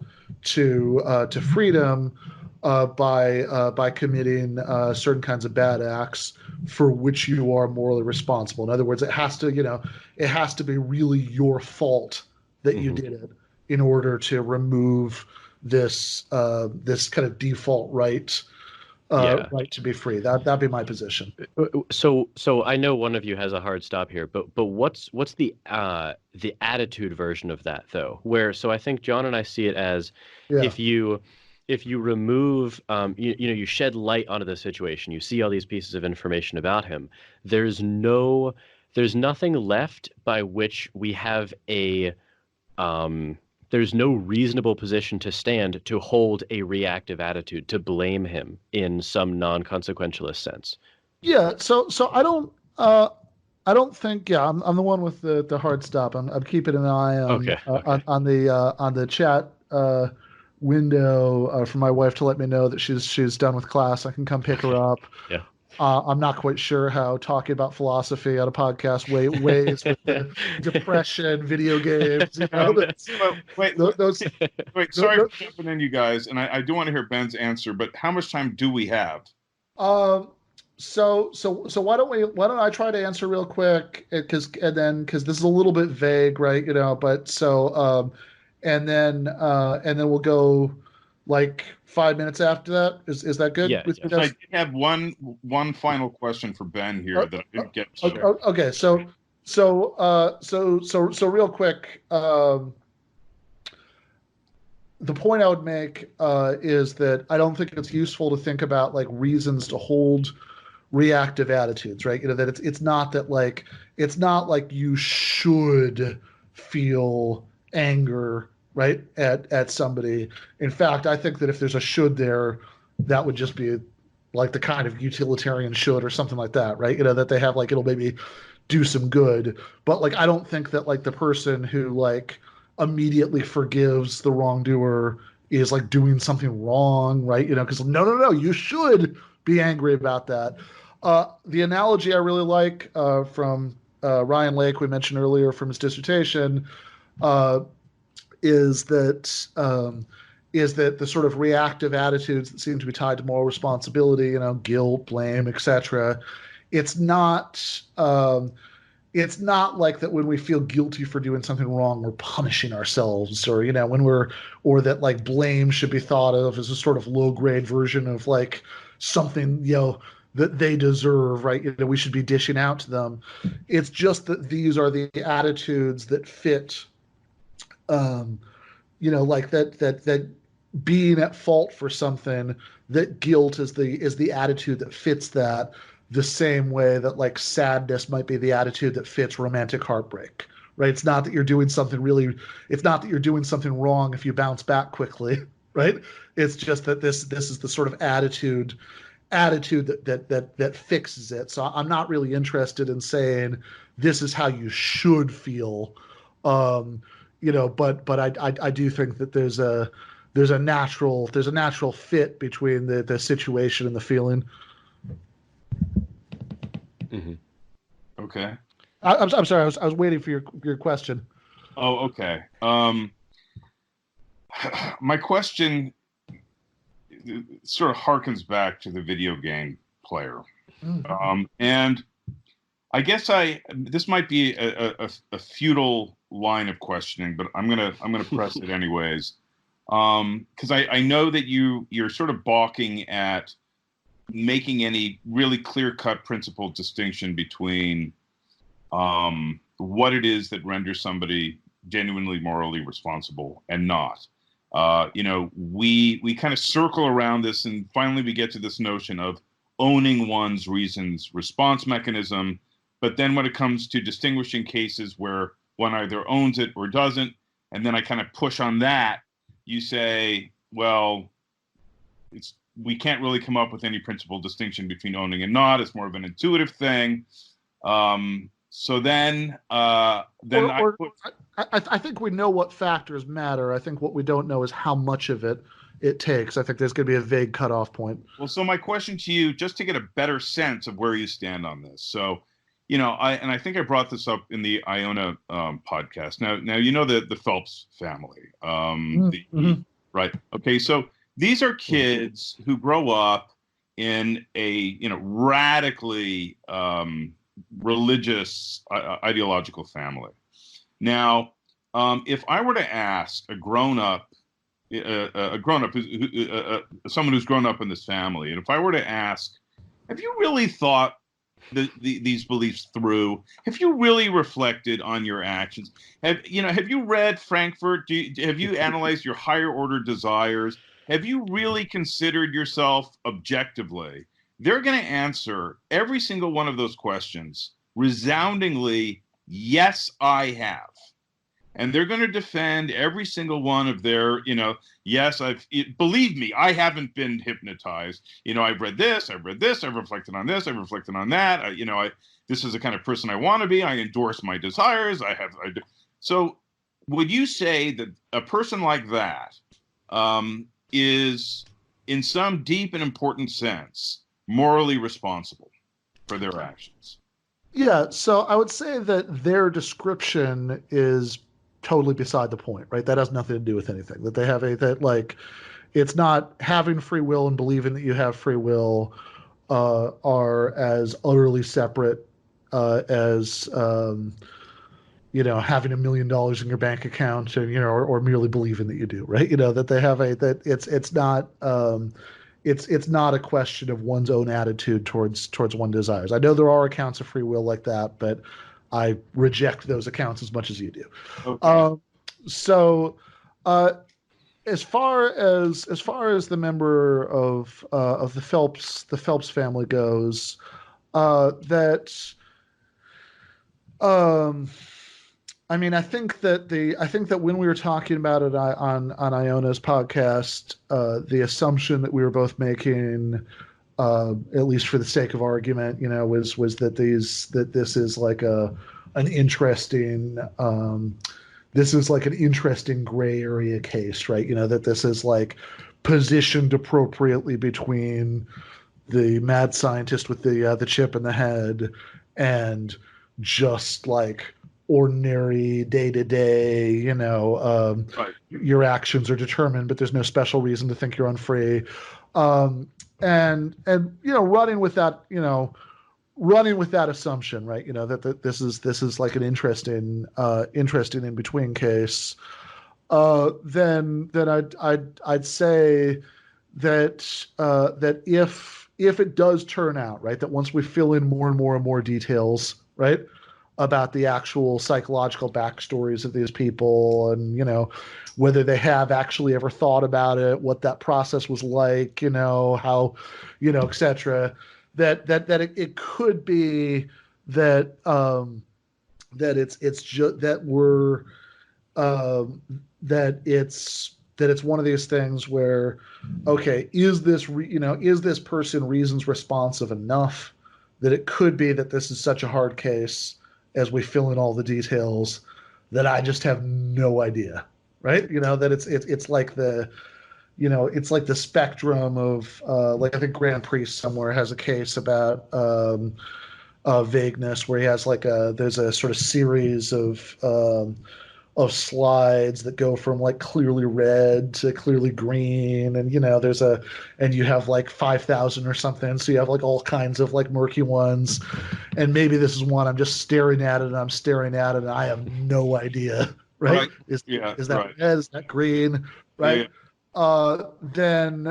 freedom by committing certain kinds of bad acts for which you are morally responsible. In other words, it has to be really your fault that you did it in order to remove this kind of default right. Right to be free. That'd be my position. So I know one of you has a hard stop here, but what's the attitude version of that though? So I think John and I see it as if you remove you shed light onto the situation, you see all these pieces of information about him. There's nothing left by which we have there's no reasonable position to stand to hold a reactive attitude, to blame him in some non-consequentialist sense. Yeah. So I don't think. Yeah, I'm the one with the hard stop. I'm keeping an eye on on the chat window for my wife to let me know that she's done with class. I can come pick her up. Yeah. I'm not quite sure how talking about philosophy on a podcast weighs with the depression, video games. Sorry for jumping in, you guys, and I do want to hear Ben's answer. But how much time do we have? So why don't I try to answer real quick, because this is a little bit vague, right? But and then we'll go like 5 minutes after that. Is that good? Yeah. I have one final question for Ben here that I didn't get to. Okay. So real quick. the point I would make is that I don't think it's useful to think about like reasons to hold reactive attitudes, right? That it's not like you should feel anger, right, at somebody. In fact, I think that if there's a should there, that would just be like the kind of utilitarian should or something like that, right? That they have like it'll maybe do some good, but like I don't think that like the person who like immediately forgives the wrongdoer is like doing something wrong, right? Because no, you should be angry about that. The analogy I really like from Ryan Lake, we mentioned earlier from his dissertation, uh, is that the sort of reactive attitudes that seem to be tied to moral responsibility, guilt, blame, etc. It's not. It's not like that when we feel guilty for doing something wrong, we're punishing ourselves, or or that like blame should be thought of as a sort of low grade version of like something that they deserve, right? We should be dishing out to them. It's just that these are the attitudes that fit, um, like that being at fault for something, that guilt is the attitude that fits that, the same way that like sadness might be the attitude that fits romantic heartbreak, right? It's not that you're doing something wrong if you bounce back quickly, right? It's just that this is the sort of attitude that fixes it. So I'm not really interested in saying this is how you should feel. um but I do think that there's a natural fit between the situation and the feeling. Mm-hmm. Okay. I'm sorry. I was waiting for your question. Oh, okay. My question sort of harkens back to the video game player, and I guess this might be a futile line of questioning, but I'm gonna press it anyways, because I know that you're sort of balking at making any really clear-cut principled distinction between what it is that renders somebody genuinely morally responsible and not. We kind of circle around this, and finally we get to this notion of owning one's reasons response mechanism. But then when it comes to distinguishing cases where one either owns it or doesn't, and then I kind of push on that, you say, well, we can't really come up with any principal distinction between owning and not. It's more of an intuitive thing. So then I think we know what factors matter. I think what we don't know is how much of it takes. I think there's going to be a vague cutoff point. Well, so my question to you, just to get a better sense of where you stand on this. So, I think I brought this up in the Iona podcast. Now the Phelps family, right? Okay, so these are kids who grow up in a radically religious ideological family. Now, if I were to ask a grown up, someone who's grown up in this family, and if I were to ask, have you really thought these beliefs through? Have you really reflected on your actions? Have you read Frankfurt? Have you analyzed your higher order desires? Have you really considered yourself objectively? They're going to answer every single one of those questions resoundingly, yes, I have. And they're going to defend every single one of their, yes, believe me, I haven't been hypnotized. I've read this, I've reflected on this, I've reflected on that. This is the kind of person I want to be. I endorse my desires. So would you say that a person like that is, in some deep and important sense, morally responsible for their actions? Yeah, so I would say that their description is totally beside the point, right? That has nothing to do with anything. That they have it's not having free will and believing that you have free will are as utterly separate as having $1 million in your bank account, and or merely believing that you do, right? That they have it's not a question of one's own attitude towards one's desires. I know there are accounts of free will like that, but I reject those accounts as much as you do. Okay. as far as the member of the Phelps family goes, that um I mean, I think that when we were talking about it on Iona's podcast, the assumption that we were both making, at least for the sake of argument, was that this is like an interesting this is like an interesting gray area case, right? That this is like positioned appropriately between the mad scientist with the chip in the head and just like ordinary day to day, Right. your actions are determined, but there's no special reason to think you're unfree. And running with that assumption, right? That this is like an interesting in between case. Then I'd say that if it does turn out, right, that once we fill in more and more and more details, right, about the actual psychological backstories of these people, and whether they have actually ever thought about it, what that process was like, how, etc. It could be that it's just that we're that it's one of these things where, okay, is this person reasons responsive enough that it could be that this is such a hard case as we fill in all the details that I just have no idea, right? That it's like the spectrum of, like, I think Grand Priest somewhere has a case about vagueness, where he has there's a sort of series of slides that go from like clearly red to clearly green, and and you have like 5,000 or something, so you have like all kinds of like murky ones, and maybe this is one I'm just staring at it and I'm staring at it and I have no idea, right? Right. is Yeah. is that Right. red, is that green, Yeah. right? Then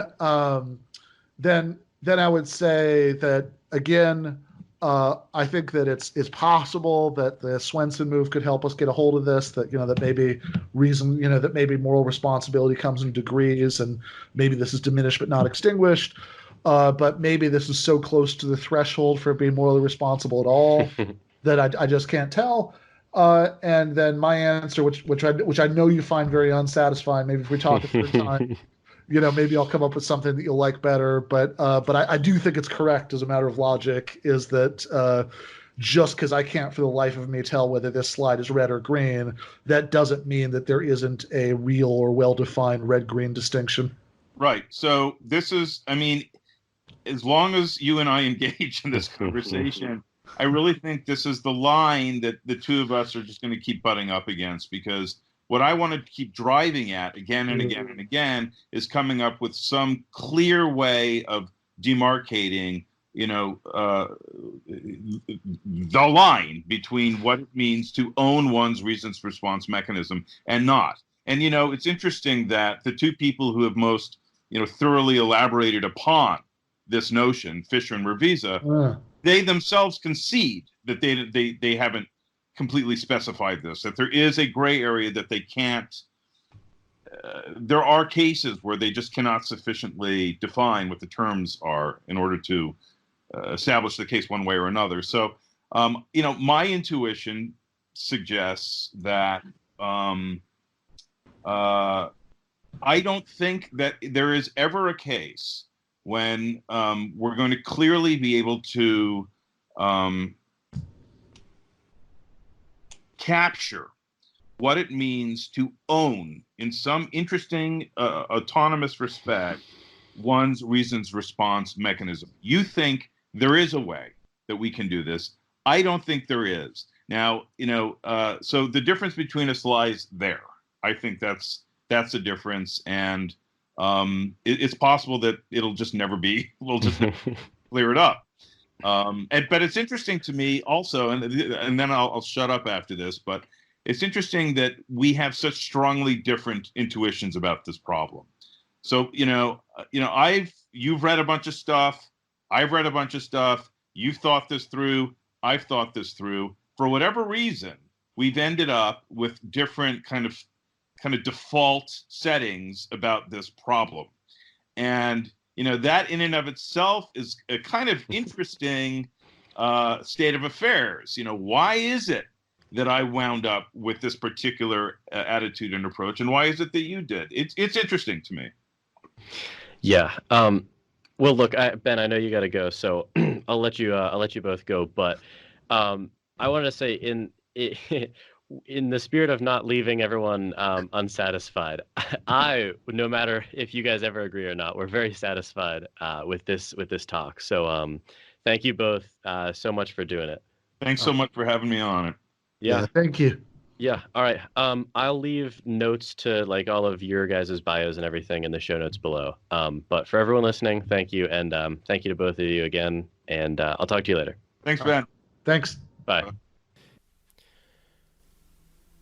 I would say that again, I think that it's possible that the Swenson move could help us get a hold of this. That maybe moral responsibility comes in degrees, and maybe this is diminished but not extinguished. But maybe this is so close to the threshold for being morally responsible at all that I just can't tell. And then my answer, which I know you find very unsatisfying. Maybe if we talk a third time, maybe I'll come up with something that you'll like better. But I do think it's correct as a matter of logic, is that just because I can't for the life of me tell whether this slide is red or green, that doesn't mean that there isn't a real or well-defined red-green distinction. Right. So this is, I mean, as long as you and I engage in this conversation, I really think this is the line that the two of us are just going to keep butting up against, because what I want to keep driving at again and again and again is coming up with some clear way of demarcating, the line between what it means to own one's resistance response mechanism and not. And, it's interesting that the two people who have most, thoroughly elaborated upon this notion, Fisher and Revisa, they themselves concede that they haven't completely specified this, that there is a gray area that they can't, there are cases where they just cannot sufficiently define what the terms are in order to establish the case one way or another. So, my intuition suggests that I don't think that there is ever a case when we're going to clearly be able to capture what it means to own, in some interesting autonomous respect, one's reasons response mechanism. You think there is a way that we can do this. I don't think there is. Now, so the difference between us lies there. I think that's a difference, and it's possible that it'll just never be. We'll just clear it up. But it's interesting to me also, and then I'll shut up after this. But it's interesting that we have such strongly different intuitions about this problem. So you've read a bunch of stuff. I've read a bunch of stuff. You've thought this through. I've thought this through. For whatever reason, we've ended up with different kind of kind of default settings about this problem. And, that in and of itself is a kind of interesting state of affairs. Why is it that I wound up with this particular attitude and approach, and why is it that you did? It's interesting to me. Yeah. Well, look, Ben, I know you got to go, so I'll let you both go. But I wanted to say, in the spirit of not leaving everyone unsatisfied, no matter if you guys ever agree or not, we're very satisfied with this talk. So thank you both so much for doing it. Thanks so much for having me on it. Yeah. Thank you. Yeah. All right. I'll leave notes to like all of your guys' bios and everything in the show notes below. But for everyone listening, thank you. And thank you to both of you again. And I'll talk to you later. Thanks, Ben. Thanks. Bye.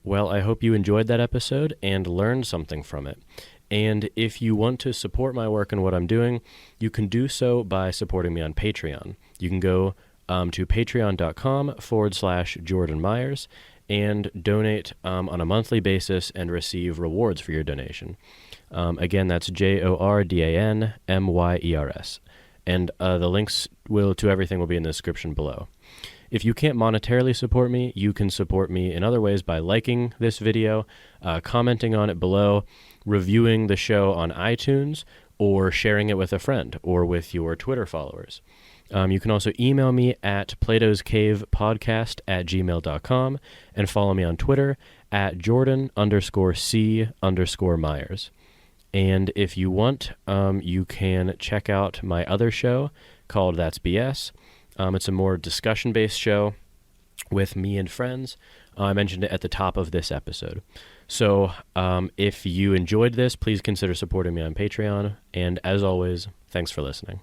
Well, I hope you enjoyed that episode and learned something from it. And if you want to support my work and what I'm doing, you can do so by supporting me on Patreon. You can go to patreon.com/Jordan Myers and donate on a monthly basis and receive rewards for your donation. Again, that's JORDANMYERS. And the links to everything will be in the description below. If you can't monetarily support me, you can support me in other ways by liking this video, commenting on it below, reviewing the show on iTunes, or sharing it with a friend or with your Twitter followers. You can also email me at platoscavepodcast@gmail.com and follow me on Twitter at Jordan_C_Myers. And if you want, you can check out my other show called That's BS. It's a more discussion-based show with me and friends. I mentioned it at the top of this episode. So if you enjoyed this, please consider supporting me on Patreon. And as always, thanks for listening.